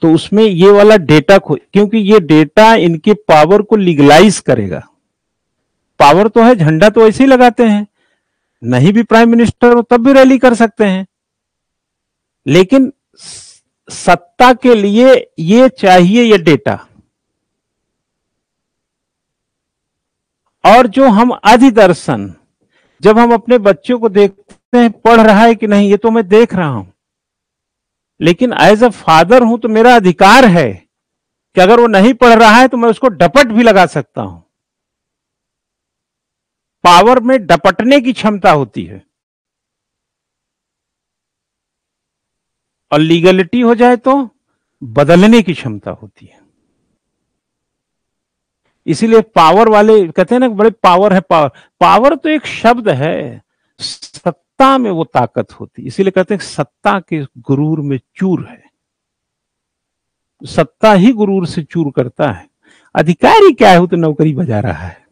A: तो उसमें ये वाला डेटा क्योंकि ये डेटा इनके पावर को लीगलाइज करेगा। पावर तो है, झंडा तो ऐसे ही लगाते हैं, नहीं भी प्राइम मिनिस्टर हो तब भी रैली कर सकते हैं, लेकिन सत्ता के लिए ये चाहिए, ये डेटा। और जो हम अधिदर्शन, जब हम अपने बच्चों को देखते हैं पढ़ रहा है कि नहीं, ये तो मैं देख रहा हूं, लेकिन एज अ फादर हूं तो मेरा अधिकार है कि अगर वो नहीं पढ़ रहा है तो मैं उसको डपट भी लगा सकता हूं। पावर में डपटने की क्षमता होती है, और लीगलिटी हो जाए तो बदलने की क्षमता होती है। इसीलिए पावर वाले कहते हैं ना बड़े पावर है। पावर तो एक शब्द है, सत्ता में वो ताकत होती, इसीलिए कहते हैं सत्ता के गुरूर में चूर है। सत्ता ही गुरूर से चूर करता है। अधिकारी क्या है, वो तो नौकरी बजा रहा है।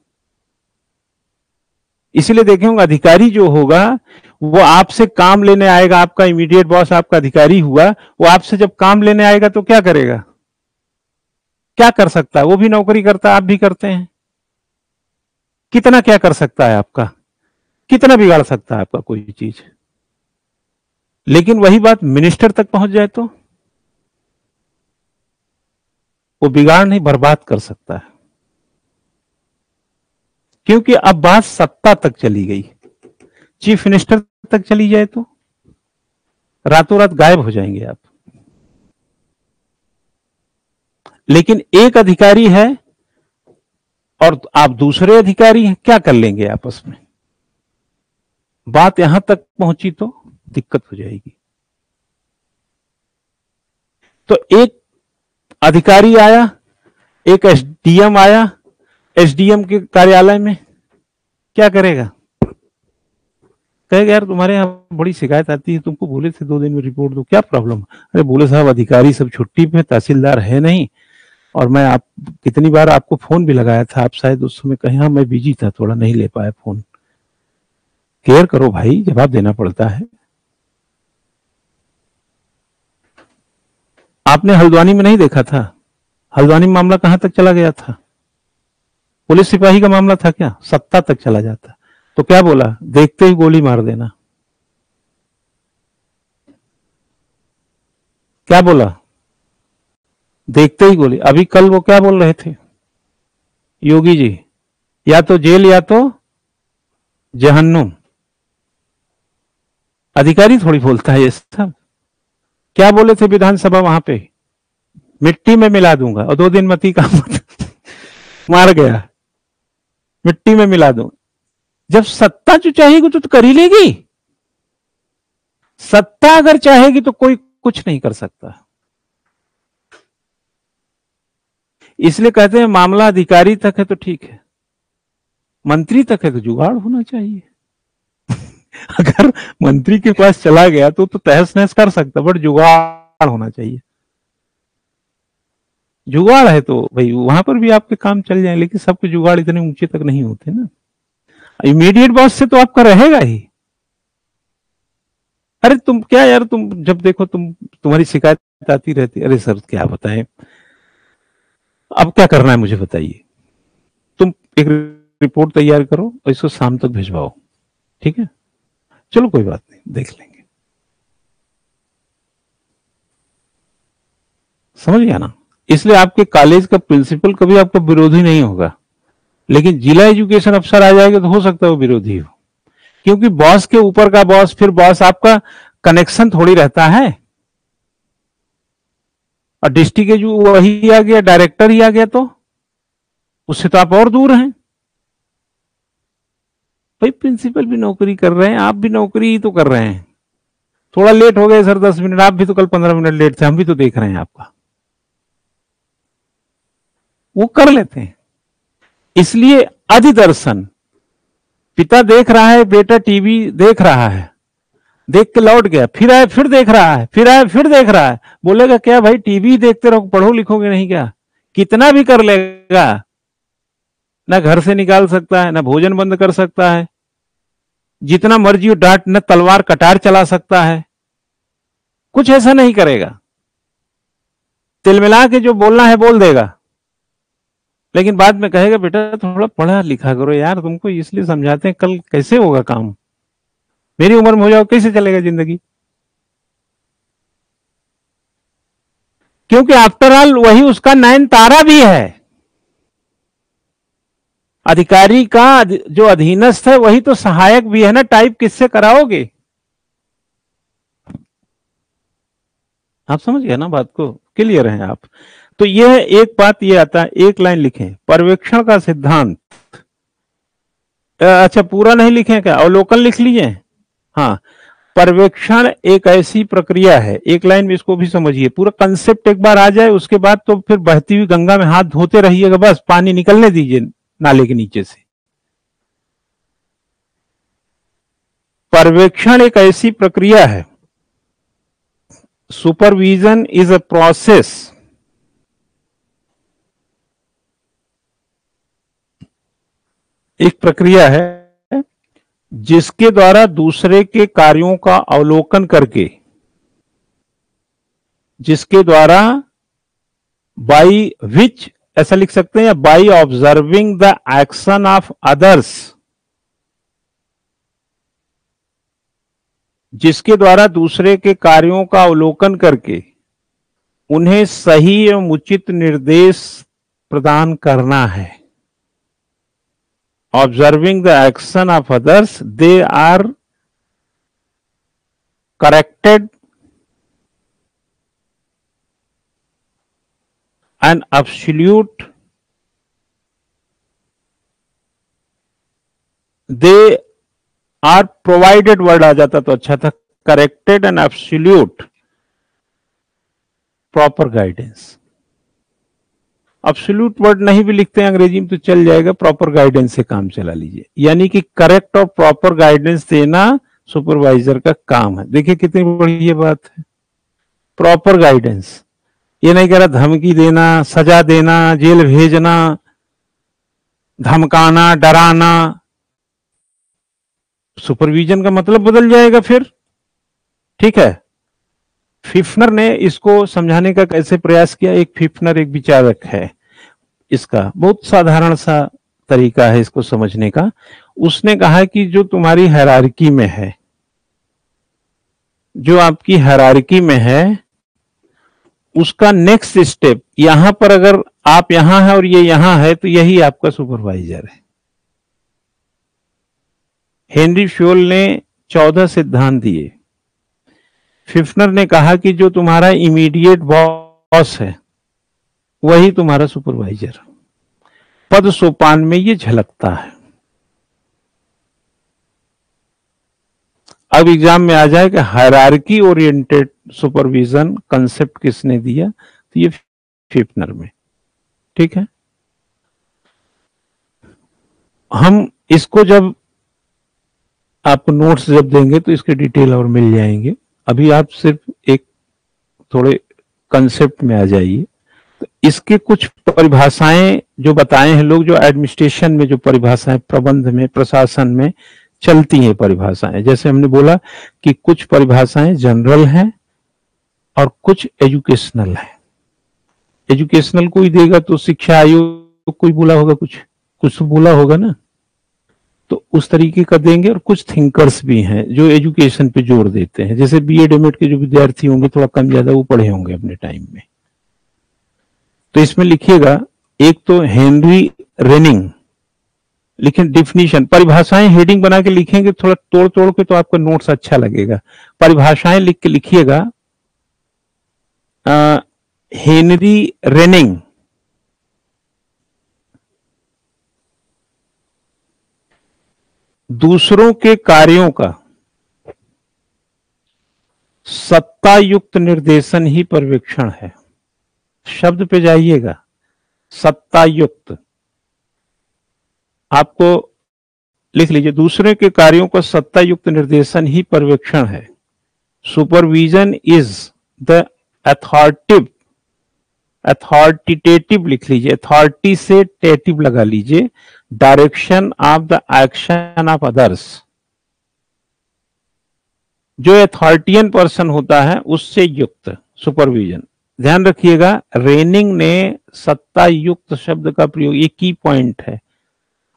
A: इसलिए देखेंगे अधिकारी जो होगा वो आपसे काम लेने आएगा, आपका इमीडिएट बॉस आपका अधिकारी हुआ, वो आपसे जब काम लेने आएगा तो क्या करेगा, क्या कर सकता है? वो भी नौकरी करता है, आप भी करते हैं। कितना क्या कर सकता है आपका, कितना बिगाड़ सकता है आपका कोई चीज। लेकिन वही बात मिनिस्टर तक पहुंच जाए तो वो बिगाड़ नहीं, बर्बाद कर सकता है। क्योंकि अब बात सत्ता तक चली गई। चीफ मिनिस्टर तक चली जाए तो रातों रात गायब हो जाएंगे आप। लेकिन एक अधिकारी है और आप दूसरे अधिकारी हैं, क्या कर लेंगे आपस में? बात यहां तक पहुंची तो दिक्कत हो जाएगी। तो एक अधिकारी आया, एक एसडीएम आया, एसडीएम के कार्यालय में क्या करेगा? कहेगा यार तुम्हारे यहाँ बड़ी शिकायत आती है, तुमको बोले थे 2 दिन में रिपोर्ट दो, क्या प्रॉब्लम? अरे बोले साहब अधिकारी सब छुट्टी पे, तहसीलदार है नहीं, और मैं आप कितनी बार आपको फोन भी लगाया था, आप शायद उस समय कहीं हाँ मैं बिजी था, थोड़ा नहीं ले पाया फोन। केयर करो भाई, जवाब देना पड़ता है। आपने हल्द्वानी में नहीं देखा था? हल्द्वानी में मामला कहां तक चला गया था? पुलिस सिपाही का मामला था क्या? सत्ता तक चला जाता। तो क्या बोला? देखते ही गोली मार देना। क्या बोला? देखते ही गोली। अभी कल वो क्या बोल रहे थे योगी जी? या तो जेल या तो जहन्नुम। अधिकारी थोड़ी बोलता है ये सब। क्या बोले थे विधानसभा वहां पे? मिट्टी में मिला दूंगा, और 2 दिन मती का मार गया। मिट्टी में मिला दूंगा। जब सत्ता जो चाहेगी तो कर ही लेगी। सत्ता अगर चाहेगी तो कोई कुछ नहीं कर सकता। इसलिए कहते हैं मामला अधिकारी तक है तो ठीक है, मंत्री तक है तो जुगाड़ होना चाहिए। अगर मंत्री के पास चला गया तो तहस नहस कर सकता, बट जुगाड़ होना चाहिए। जुगाड़ है तो भाई वहां पर भी आपके काम चल जाए, लेकिन सबके जुगाड़ इतने ऊंचे तक नहीं होते ना। इमीडिएट बॉस से तो आपका रहेगा ही। अरे तुम क्या यार, तुम जब देखो तुम्हारी शिकायत आती रहती, अरे सर क्या बताएं, अब क्या करना है मुझे बताइए। तुम एक रिपोर्ट तैयार करो और इसको शाम तक भिजवाओ, ठीक है? चलो कोई बात नहीं, देख लेंगे। समझ गया ना? इसलिए आपके कॉलेज का प्रिंसिपल कभी आपका विरोधी नहीं होगा, लेकिन जिला एजुकेशन अफसर आ जाएगा तो हो सकता है वो विरोधी हो, क्योंकि बॉस के ऊपर का बॉस, फिर बॉस आपका कनेक्शन थोड़ी रहता है। और डिस्ट्रिक्ट के जो वही आ गया, डायरेक्टर ही आ गया, तो उससे तो आप और दूर हैं। भाई प्रिंसिपल भी नौकरी कर रहे हैं, आप भी नौकरी ही तो कर रहे हैं। थोड़ा लेट हो गए सर 10 मिनट, आप भी तो कल 15 मिनट लेट थे, हम भी तो देख रहे हैं आपका। वो कर लेते हैं। इसलिए अधिदर्शन, पिता देख रहा है, बेटा टीवी देख रहा है, देख के लौट गया, फिर आया फिर देख रहा है, फिर आया फिर देख रहा है। बोलेगा क्या भाई टीवी देखते रहो, पढ़ो लिखोगे नहीं क्या? कितना भी कर लेगा, ना घर से निकाल सकता है, ना भोजन बंद कर सकता है, जितना मर्जी डांट, न तलवार कटार चला सकता है, कुछ ऐसा नहीं करेगा। तिलमिला के जो बोलना है बोल देगा, लेकिन बाद में कहेगा बेटा थोड़ा पढ़ा लिखा करो यार, तुमको इसलिए समझाते हैं, कल कैसे होगा काम, मेरी उम्र में हो जाओ कैसे चलेगा जिंदगी। क्योंकि आफ्टर ऑल वही उसका नयन तारा भी है। अधिकारी का जो अधीनस्थ है वही तो सहायक भी है ना। टाइप किससे कराओगे? आप समझ गए ना बात को? क्लियर है आप? तो यह एक बात ये आता है, एक लाइन लिखें, पर्यवेक्षण का सिद्धांत। अच्छा पूरा नहीं लिखे क्या? अवलोकन लिख लीजिए। हाँ, पर्यवेक्षण एक ऐसी प्रक्रिया है, एक लाइन में इसको भी समझिए, पूरा कंसेप्ट एक बार आ जाए उसके बाद तो फिर बहती हुई गंगा में हाथ धोते रहिएगा, बस पानी निकलने दीजिए नाले के नीचे से। पर्यवेक्षण एक ऐसी प्रक्रिया है, सुपरविजन इज अ प्रोसेस एक प्रक्रिया है जिसके द्वारा दूसरे के कार्यों का अवलोकन करके, जिसके द्वारा बाई विच ऐसा लिख सकते हैं, या by observing the action of others, जिसके द्वारा दूसरे के कार्यों का अवलोकन करके उन्हें सही एवं उचित निर्देश प्रदान करना है। Observing the action of others, they are corrected and absolute, they are provided, word आ जाता तो अच्छा था, corrected and absolute proper guidance. Absolute word नहीं भी लिखते हैं अंग्रेजी में तो चल जाएगा, प्रॉपर गाइडेंस से काम चला लीजिए। यानी कि करेक्ट और प्रॉपर गाइडेंस देना सुपरवाइजर का काम है। देखिए कितनी बड़ी ये बात है, प्रॉपर गाइडेंस। ये नहीं कह रहा धमकी देना, सजा देना, जेल भेजना, धमकाना, डराना। सुपरविजन का मतलब बदल जाएगा फिर, ठीक है? फिफ्नर ने इसको समझाने का कैसे प्रयास किया, एक फिफ्नर एक विचारक है, इसका बहुत साधारण सा तरीका है इसको समझने का। उसने कहा कि जो तुम्हारी हायरार्की में है, जो आपकी हायरार्की में है, उसका नेक्स्ट स्टेप, यहां पर अगर आप यहां है और ये यहां है तो यही आपका सुपरवाइजर है। हेनरी फ्योल ने 14 सिद्धांत दिए। फिफ्नर ने कहा कि जो तुम्हारा इमीडिएट बॉस है वही तुम्हारा सुपरवाइजर। पद सोपान में ये झलकता है। अब एग्जाम में आ जाए कि हायरार्की ओरिएंटेड सुपरविजन कंसेप्ट किसने दिया, तो ये फिफ्नर में। ठीक है, हम इसको जब आपको नोट्स जब देंगे तो इसके डिटेल और मिल जाएंगे। अभी आप सिर्फ एक थोड़े कंसेप्ट में आ जाइए। तो इसके कुछ परिभाषाएं जो बताए हैं लोग, जो एडमिनिस्ट्रेशन में जो परिभाषाएं, प्रबंध में, प्रशासन में चलती हैं परिभाषाएं, जैसे हमने बोला कि कुछ परिभाषाएं जनरल हैं और कुछ एजुकेशनल है। एजुकेशनल कोई देगा तो शिक्षा आयोग कोई बोला होगा, कुछ तो बोला होगा ना, तो उस तरीके का देंगे। और कुछ थिंकर्स भी हैं जो एजुकेशन पे जोर देते हैं, जैसे बीएड एमएड के जो विद्यार्थी होंगे, थोड़ा कम ज्यादा वो पढ़े होंगे अपने टाइम में। तो इसमें लिखिएगा, एक तो हेनरी रेनिंग, लेकिन डिफिनीशन, परिभाषाएं हेडिंग बना के लिखेंगे थोड़ा तोड़ तोड़ के तो आपका नोट्स अच्छा लगेगा। परिभाषाएं लिख के लिखिएगा, हेनरी रेनिंग दूसरों के कार्यों का सत्तायुक्त निर्देशन ही पर्यवेक्षण है। शब्द पे जाइएगा, सत्तायुक्त, आपको लिख लीजिए, दूसरे के कार्यों का सत्तायुक्त निर्देशन ही पर्यवेक्षण है। सुपरविजन इज द अथॉरिटेटिव लिख लीजिए, अथॉरिटी से टेटिव लगा लीजिए, direction of the action of others. जो अथॉरिटियन पर्सन होता है उससे युक्त सुपरविजन। ध्यान रखिएगा, रेनिंग ने सत्ता युक्त शब्द का प्रयोग, एक की पॉइंट है।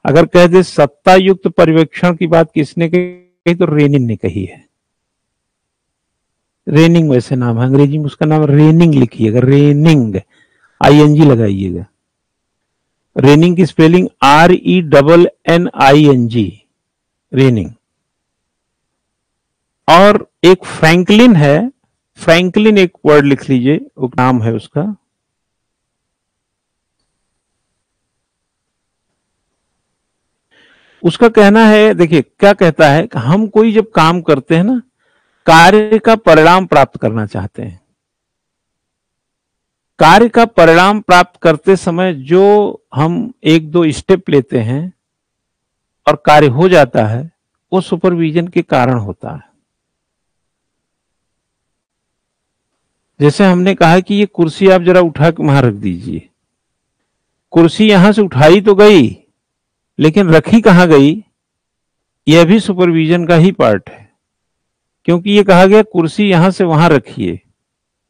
A: अगर कह दे सत्ता युक्त पर्यवेक्षण की बात किसने कही, तो रेनिंग ने कही है। रेनिंग वैसे नाम है, अंग्रेजी में उसका नाम रेनिंग लिखिएगा, रेनिंग, आईएनजी लगाइएगा। रेनिंग की स्पेलिंग RENNING, रेनिंग। और एक फ्रैंकलिन है, फ्रैंकलिन एक वर्ड लिख लीजिए, वो नाम है उसका। उसका कहना है, देखिए क्या कहता है, कि हम कोई जब काम करते हैं ना, कार्य का परिणाम प्राप्त करना चाहते हैं। कार्य का परिणाम प्राप्त करते समय जो हम एक दो स्टेप लेते हैं और कार्य हो जाता है, वो सुपरविजन के कारण होता है। जैसे हमने कहा कि ये कुर्सी आप जरा उठा के वहां रख दीजिए। कुर्सी यहां से उठाई तो गई, लेकिन रखी कहां गई, यह भी सुपरविजन का ही पार्ट है। क्योंकि ये कहा गया कुर्सी यहां से वहां रखिए।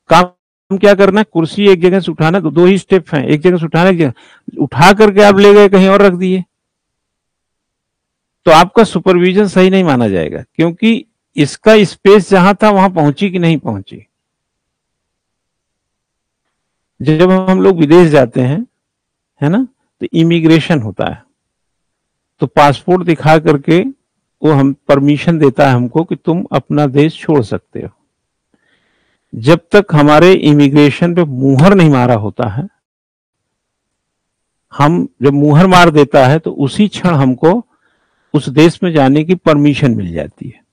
A: काम क्या करना है, कुर्सी एक जगह से उठाना, तो दो ही स्टेप हैं, एक जगह से उठाना, एक जगह उठा करके आप ले गए कहीं और रख दिए, तो आपका सुपरविजन सही नहीं माना जाएगा। क्योंकि इसका स्पेस जहां था वहां पहुंची कि नहीं पहुंची। जब हम लोग विदेश जाते हैं, है ना, तो इमिग्रेशन होता है, तो पासपोर्ट दिखा करके वो हम परमिशन देता है हमको कि तुम अपना देश छोड़ सकते हो। जब तक हमारे इमिग्रेशन पे मुहर नहीं मारा होता है, हम जब मुहर मार देता है तो उसी क्षण हमको उस देश में जाने की परमिशन मिल जाती है।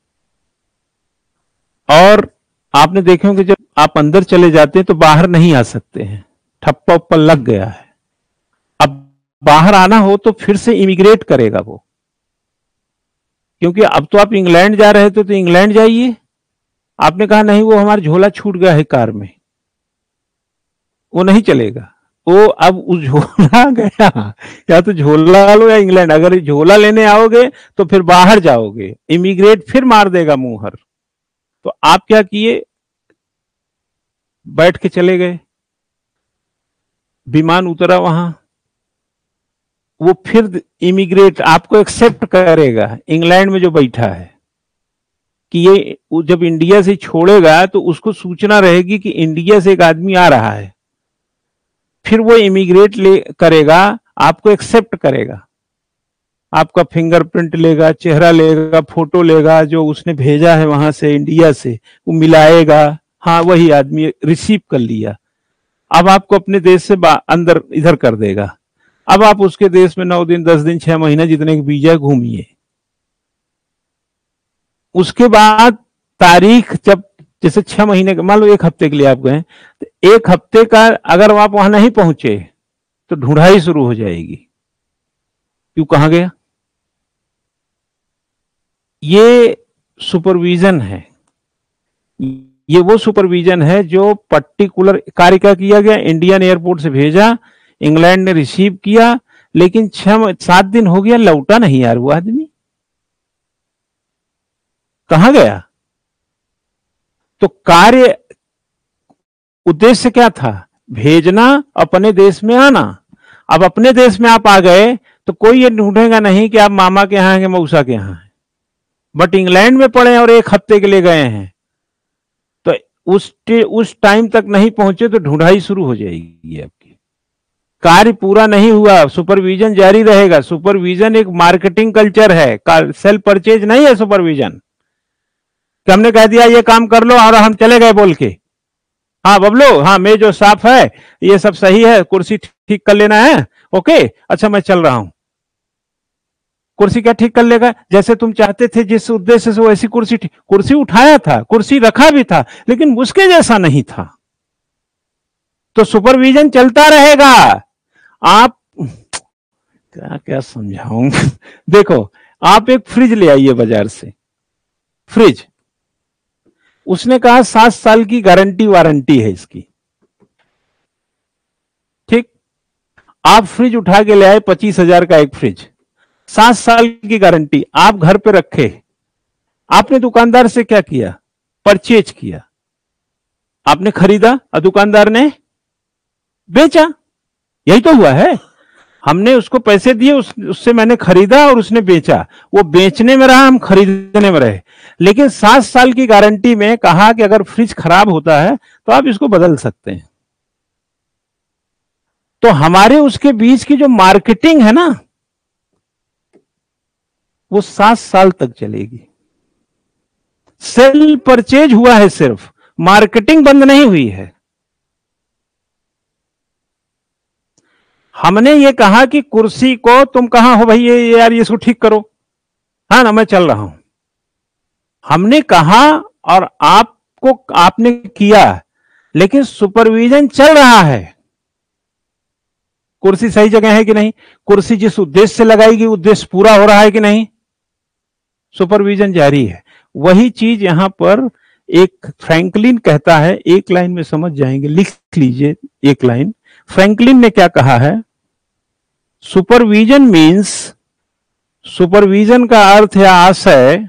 A: और आपने देखे होंगे जब आप अंदर चले जाते हैं तो बाहर नहीं आ सकते हैं, ठप्पा उप्पा लग गया है। अब बाहर आना हो तो फिर से इमिग्रेट करेगा वो, क्योंकि अब तो आप इंग्लैंड जा रहे थे तो इंग्लैंड जाइए, आपने कहा नहीं वो हमारा झोला छूट गया है कार में, वो नहीं चलेगा। वो अब उस झोला गया, या तो झोला लो या इंग्लैंड। अगर झोला लेने आओगे तो फिर बाहर जाओगे, इमिग्रेट फिर मार देगा मुहर। तो आप क्या किए, बैठ के चले गए, विमान उतरा वहां, वो फिर इमिग्रेट आपको एक्सेप्ट करेगा इंग्लैंड में जो बैठा है कि ये जब इंडिया से छोड़ेगा तो उसको सूचना रहेगी कि इंडिया से एक आदमी आ रहा है, फिर वो इमिग्रेट करेगा, आपको एक्सेप्ट करेगा, आपका फिंगरप्रिंट लेगा, चेहरा लेगा, फोटो लेगा, जो उसने भेजा है वहां से इंडिया से वो मिलाएगा, हाँ वही आदमी रिसीव कर लिया, अब आपको अपने देश से अंदर इधर कर देगा। अब आप उसके देश में 9 दिन 10 दिन 6 महीना जितने की वीजा घूमिए। उसके बाद तारीख जब जैसे 6 महीने मान लो 1 हफ्ते के लिए आप गए, तो 1 हफ्ते का अगर आप वहां नहीं पहुंचे तो ढूंढाई शुरू हो जाएगी, क्यों कहां गया। ये सुपरविजन है, ये वो सुपरविजन है जो पर्टिकुलर कार्य का किया गया, इंडियन एयरपोर्ट से भेजा, इंग्लैंड ने रिसीव किया, लेकिन 6-7 दिन हो गया, लौटा नहीं यार वो आदमी, कहां गया। तो कार्य उद्देश्य क्या था, भेजना, अपने देश में आना। अब अपने देश में आप आ गए तो कोई ये ढूंढेगा नहीं कि आप मामा के यहां हैं, मौसा के यहां हैं, बट इंग्लैंड में पड़े और 1 हफ्ते के लिए गए हैं, तो उस टाइम तक नहीं पहुंचे तो ढूंढाई शुरू हो जाएगी आपकी। कार्य पूरा नहीं हुआ, सुपरविजन जारी रहेगा। सुपरविजन एक मार्केटिंग कल्चर है, सेल्फ परचेज नहीं है सुपरविजन कि हमने कह दिया ये काम कर लो और हम चले गए बोल के, हाँ बबलू, हाँ मेज जो साफ है, ये सब सही है, कुर्सी ठीक कर लेना है, ओके अच्छा मैं चल रहा हूं। कुर्सी क्या ठीक कर लेगा, जैसे तुम चाहते थे जिस उद्देश्य से वैसी कुर्सी उठाया था, कुर्सी रखा भी था, लेकिन उसके जैसा नहीं था। तो सुपरविजन चलता रहेगा। आप क्या क्या समझाऊं देखो, आप एक फ्रिज ले आइए बाजार से, फ्रिज, उसने कहा 7 साल की गारंटी वारंटी है इसकी, ठीक, आप फ्रिज उठा के ले आए 25,000 का एक फ्रिज, 7 साल की गारंटी, आप घर पे रखे, आपने दुकानदार से क्या किया, परचेज किया, आपने खरीदा और दुकानदार ने बेचा, यही तो हुआ है। हमने उसको पैसे दिए, उससे मैंने खरीदा और उसने बेचा, वो बेचने में रहा, हम खरीदने में रहे। लेकिन 7 साल की गारंटी में कहा कि अगर फ्रिज खराब होता है तो आप इसको बदल सकते हैं। तो हमारे उसके बीच की जो मार्केटिंग है ना, वो 7 साल तक चलेगी। सेल परचेज हुआ है, सिर्फ मार्केटिंग बंद नहीं हुई है। हमने ये कहा कि कुर्सी को तुम कहां हो भाई, ये यार इसको ठीक करो, हाँ ना मैं चल रहा हूं, हमने कहा और आपने किया, लेकिन सुपरविजन चल रहा है। कुर्सी सही जगह है कि नहीं, कुर्सी जिस उद्देश्य से लगाएगी उद्देश्य पूरा हो रहा है कि नहीं, सुपरविजन जारी है। वही चीज यहां पर एक फ्रैंकलिन कहता है, एक लाइन में समझ जाएंगे, लिख लीजिए एक लाइन। फ्रैंकलिन ने क्या कहा है, सुपरविजन मीन्स, सुपरविजन का अर्थ है आशय,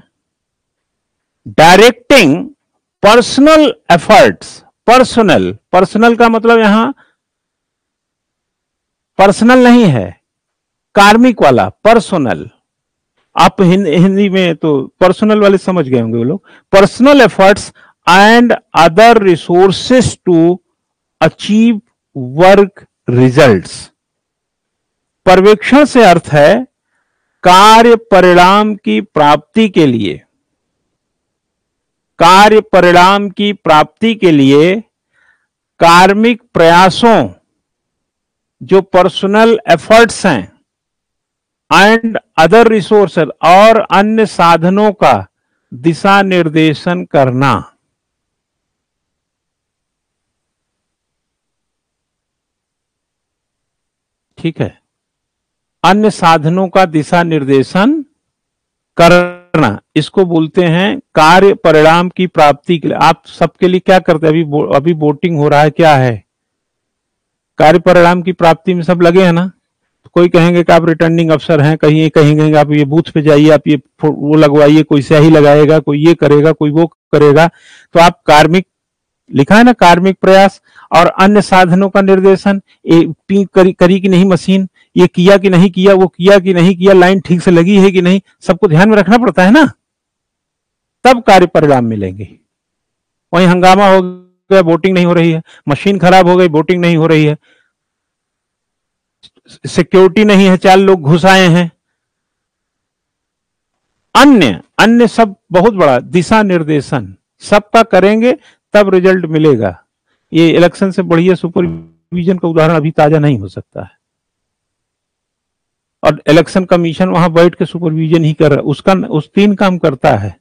A: डायरेक्टिंग पर्सनल एफर्ट्स, पर्सनल का मतलब यहां पर्सनल नहीं है, कार्मिक वाला पर्सनल, आप हिंदी में तो पर्सनल वाले समझ गए होंगे वो लोग, personal efforts and other resources to achieve work results. पर्यवेक्षण से अर्थ है कार्य परिणाम की प्राप्ति के लिए, कार्य परिणाम की प्राप्ति के लिए कार्मिक प्रयासों, जो पर्सनल एफर्ट्स हैं, एंड अदर रिसोर्सेज, और अन्य साधनों का दिशा निर्देशन करना। ठीक है, अन्य साधनों का दिशा निर्देशन करना, इसको बोलते हैं कार्य परिणाम की प्राप्ति के लिए। आप सबके लिए क्या करते हैं, अभी वोटिंग हो रहा है, क्या है, कार्य परिणाम की प्राप्ति में सब लगे हैं ना। तो कोई कहेंगे कि आप रिटर्निंग अफसर हैं, कहीं कहेंगे आप ये बूथ पे जाइए, आप ये वो लगवाइए, कोई स्याही लगाएगा, कोई ये करेगा, कोई वो करेगा। तो आप कार्मिक लिखा है ना, कार्मिक प्रयास और अन्य साधनों का निर्देशन, करी कि नहीं मशीन, ये किया कि नहीं किया, वो किया कि नहीं किया, लाइन ठीक से लगी है कि नहीं, सबको ध्यान में रखना पड़ता है ना, तब कार्य परिणाम मिलेंगे। वहीं हंगामा हो गया, वोटिंग नहीं हो रही है, मशीन खराब हो गई, वोटिंग नहीं हो रही है, सिक्योरिटी नहीं है, 4 लोग घुस आए हैं, अन्य अन्य सब बहुत बड़ा दिशा निर्देशन सबका करेंगे तब रिजल्ट मिलेगा। ये इलेक्शन से बढ़िया सुपरविजन का उदाहरण अभी ताजा नहीं हो सकता है। और इलेक्शन कमीशन वहां बैठ के सुपरविजन ही कर रहा है, उसका उस 3 काम करता है।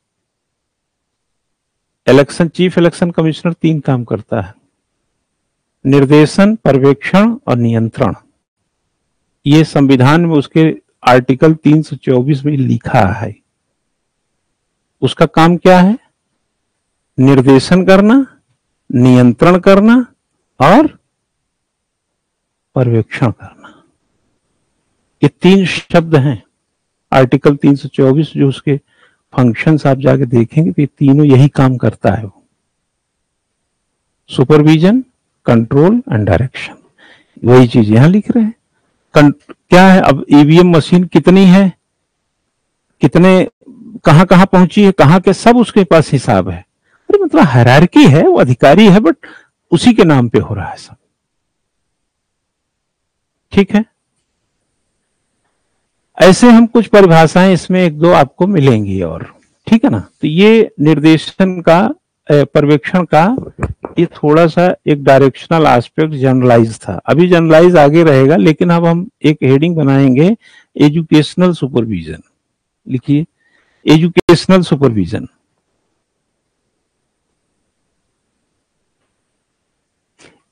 A: इलेक्शन चीफ इलेक्शन कमिश्नर 3 काम करता है, निर्देशन, पर्यवेक्षण और नियंत्रण। ये संविधान में उसके आर्टिकल 324 में लिखा है। उसका काम क्या है? निर्देशन करना, नियंत्रण करना और पर्यवेक्षण करना। ये 3 शब्द हैं आर्टिकल 324, जो उसके फंक्शंस आप जाके देखेंगे तो ये तीनों यही काम करता है। सुपरविजन, कंट्रोल एंड डायरेक्शन, वही चीज यहां लिख रहे हैं। क्या है, अब ईवीएम मशीन कितनी है, कितने कहां कहां पहुंची है, कहां के, सब उसके पास हिसाब है। अरे मतलब हायरार्की है, वो अधिकारी है, बट उसी के नाम पे हो रहा है सब। ठीक है, ऐसे हम कुछ परिभाषाएं इसमें 1-2 आपको मिलेंगी और, ठीक है ना। तो ये निर्देशन का, पर्यवेक्षण का, ये थोड़ा सा एक डायरेक्शनल एस्पेक्ट जनरलाइज था। अभी जनरलाइज आगे रहेगा, लेकिन अब हम एक हेडिंग बनाएंगे, एजुकेशनल सुपरविजन। लिखिए, educational supervision.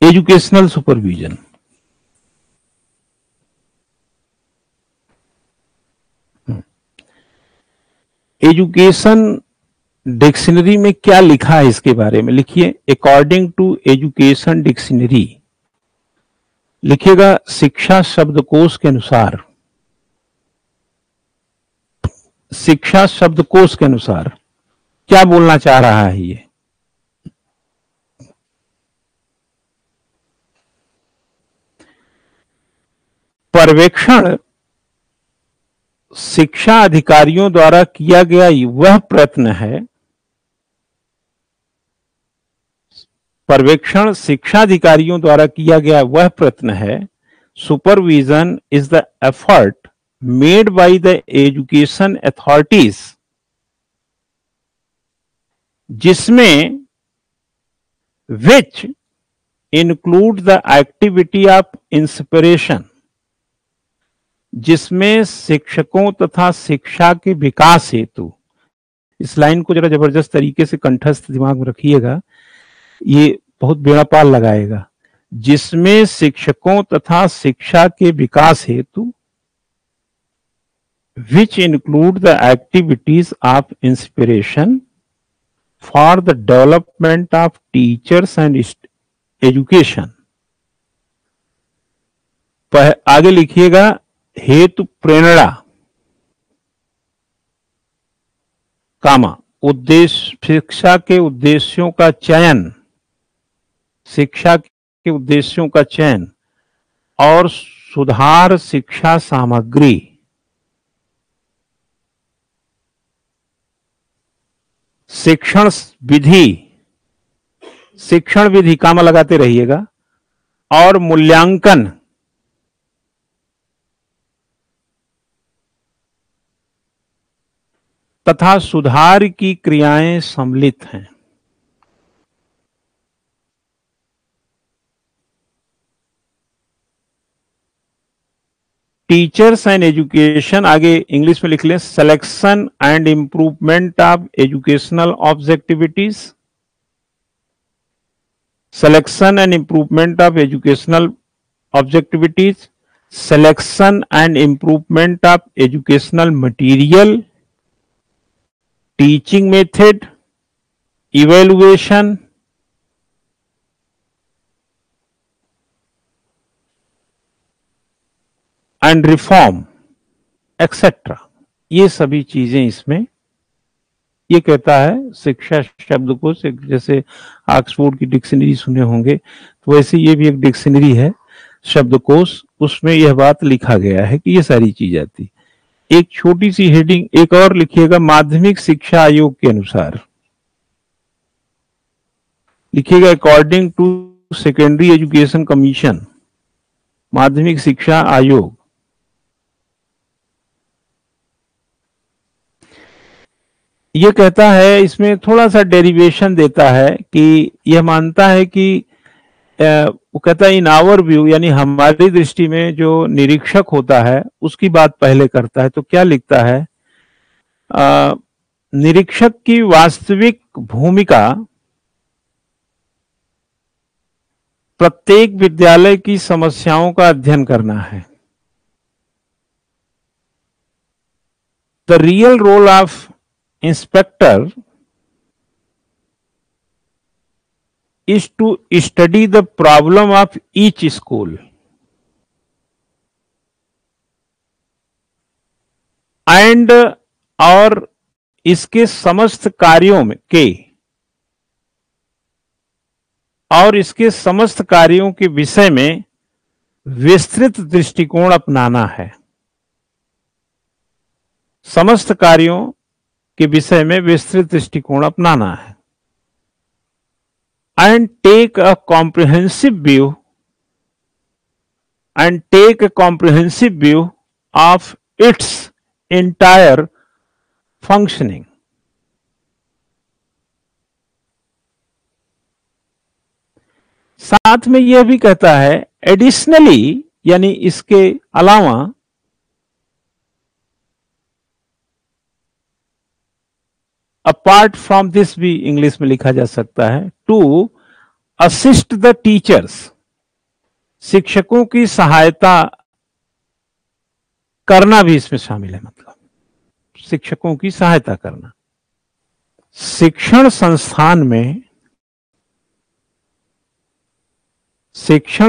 A: Educational supervision education dictionary में क्या लिखा है इसके बारे में लिखिए। अकॉर्डिंग टू एजुकेशन डिक्शनरी, लिखिएगा शिक्षा शब्दकोश के अनुसार, शिक्षा शब्दकोश के अनुसार क्या बोलना चाह रहा है ये? पर्यवेक्षण शिक्षा अधिकारियों द्वारा किया गया वह प्रयत्न है, पर्यवेक्षण शिक्षा अधिकारियों द्वारा किया गया वह प्रयत्न है, supervision is the effort made by the education authorities, जिसमें which include the activity of inspiration, जिसमें शिक्षकों तथा शिक्षा के विकास हेतु, इस लाइन को जरा जबरदस्त तरीके से कंठस्थ दिमाग में रखिएगा, ये बहुत बेड़ा पार लगाएगा। जिसमें शिक्षकों तथा शिक्षा के विकास हेतु, which include the activities of inspiration for the development of teachers and education। आगे लिखिएगा, हेतु प्रेरणा, कामा उद्देश्य, शिक्षा के उद्देश्यों का चयन, शिक्षा के उद्देश्यों का चयन और सुधार शिक्षा सामग्री, शिक्षण विधि, शिक्षण विधि कामा लगाते रहिएगा, और मूल्यांकन तथा सुधार की क्रियाएं सम्मिलित हैं। टीचर्स एंड एजुकेशन, आगे इंग्लिश में लिख लें, selection and improvement of educational objectivities, selection and improvement of educational objectivities, selection and improvement of educational material, teaching method, evaluation, and reform etcetera, ये सभी चीजें इसमें ये कहता है शिक्षा शब्दकोश, जैसे ऑक्सफोर्ड की डिक्शनरी सुने होंगे, तो वैसे ये भी एक डिक्शनरी है शब्दकोश, उसमें यह बात लिखा गया है कि ये सारी चीज आती। एक छोटी सी हेडिंग एक और लिखिएगा, माध्यमिक शिक्षा आयोग के अनुसार लिखिएगा, according to secondary education commission, माध्यमिक शिक्षा आयोग। ये कहता है, इसमें थोड़ा सा डेरिवेशन देता है कि यह मानता है कि वो कहता है इन आवर व्यू, यानी हमारी दृष्टि में जो निरीक्षक होता है उसकी बात पहले करता है। तो क्या लिखता है, निरीक्षक की वास्तविक भूमिका प्रत्येक विद्यालय की समस्याओं का अध्ययन करना है। The real role of inspector is to study the problem of each school and और इसके समस्त कार्यों में के और इसके समस्त कार्यों के विषय में विस्तृत दृष्टिकोण अपनाना है। समस्त कार्यों के विषय में विस्तृत दृष्टिकोण अपनाना है। and take a comprehensive view of its entire functioning। साथ में यह भी कहता है, एडिशनली यानी इसके अलावा, अपार्ट फ्रॉम दिस भी इंग्लिश में लिखा जा सकता है, टू असिस्ट द टीचर्स, शिक्षकों की सहायता करना भी इसमें शामिल है। मतलब शिक्षकों की सहायता करना। शिक्षण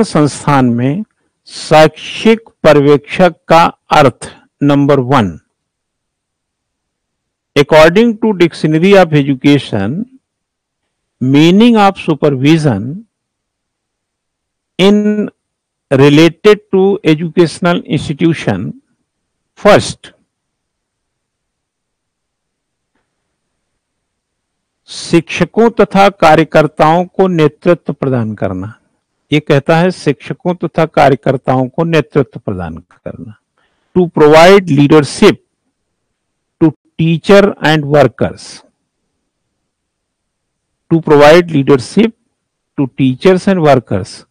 A: संस्थान में शैक्षिक पर्यवेक्षक का अर्थ, number 1, according to Dictionary of Education, meaning of supervision in related to educational institution, first, शिक्षकों तथा कार्यकर्ताओं को नेतृत्व प्रदान करना। ये कहता है शिक्षकों तथा कार्यकर्ताओं को नेतृत्व प्रदान करना। To provide leadership teacher and workers, to provide leadership to teachers and workers.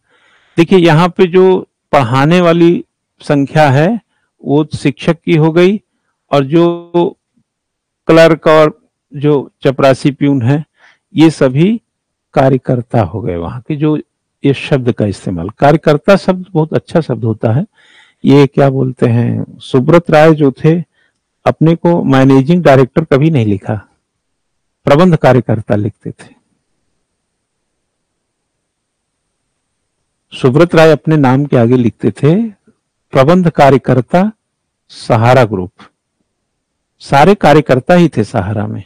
A: देखिए यहां पे जो पढ़ाने वाली संख्या है वो शिक्षक की हो गई, और जो क्लर्क और जो चपरासी प्यून है ये सभी कार्यकर्ता हो गए। वहां के जो ये शब्द का इस्तेमाल, कार्यकर्ता शब्द बहुत अच्छा शब्द होता है। ये क्या बोलते हैं, सुब्रत राय जो थे, अपने को मैनेजिंग डायरेक्टर कभी नहीं लिखा, प्रबंध कार्यकर्ता लिखते थे। सुब्रत राय अपने नाम के आगे लिखते थे प्रबंध कार्यकर्ता सहारा ग्रुप। सारे कार्यकर्ता ही थे सहारा में।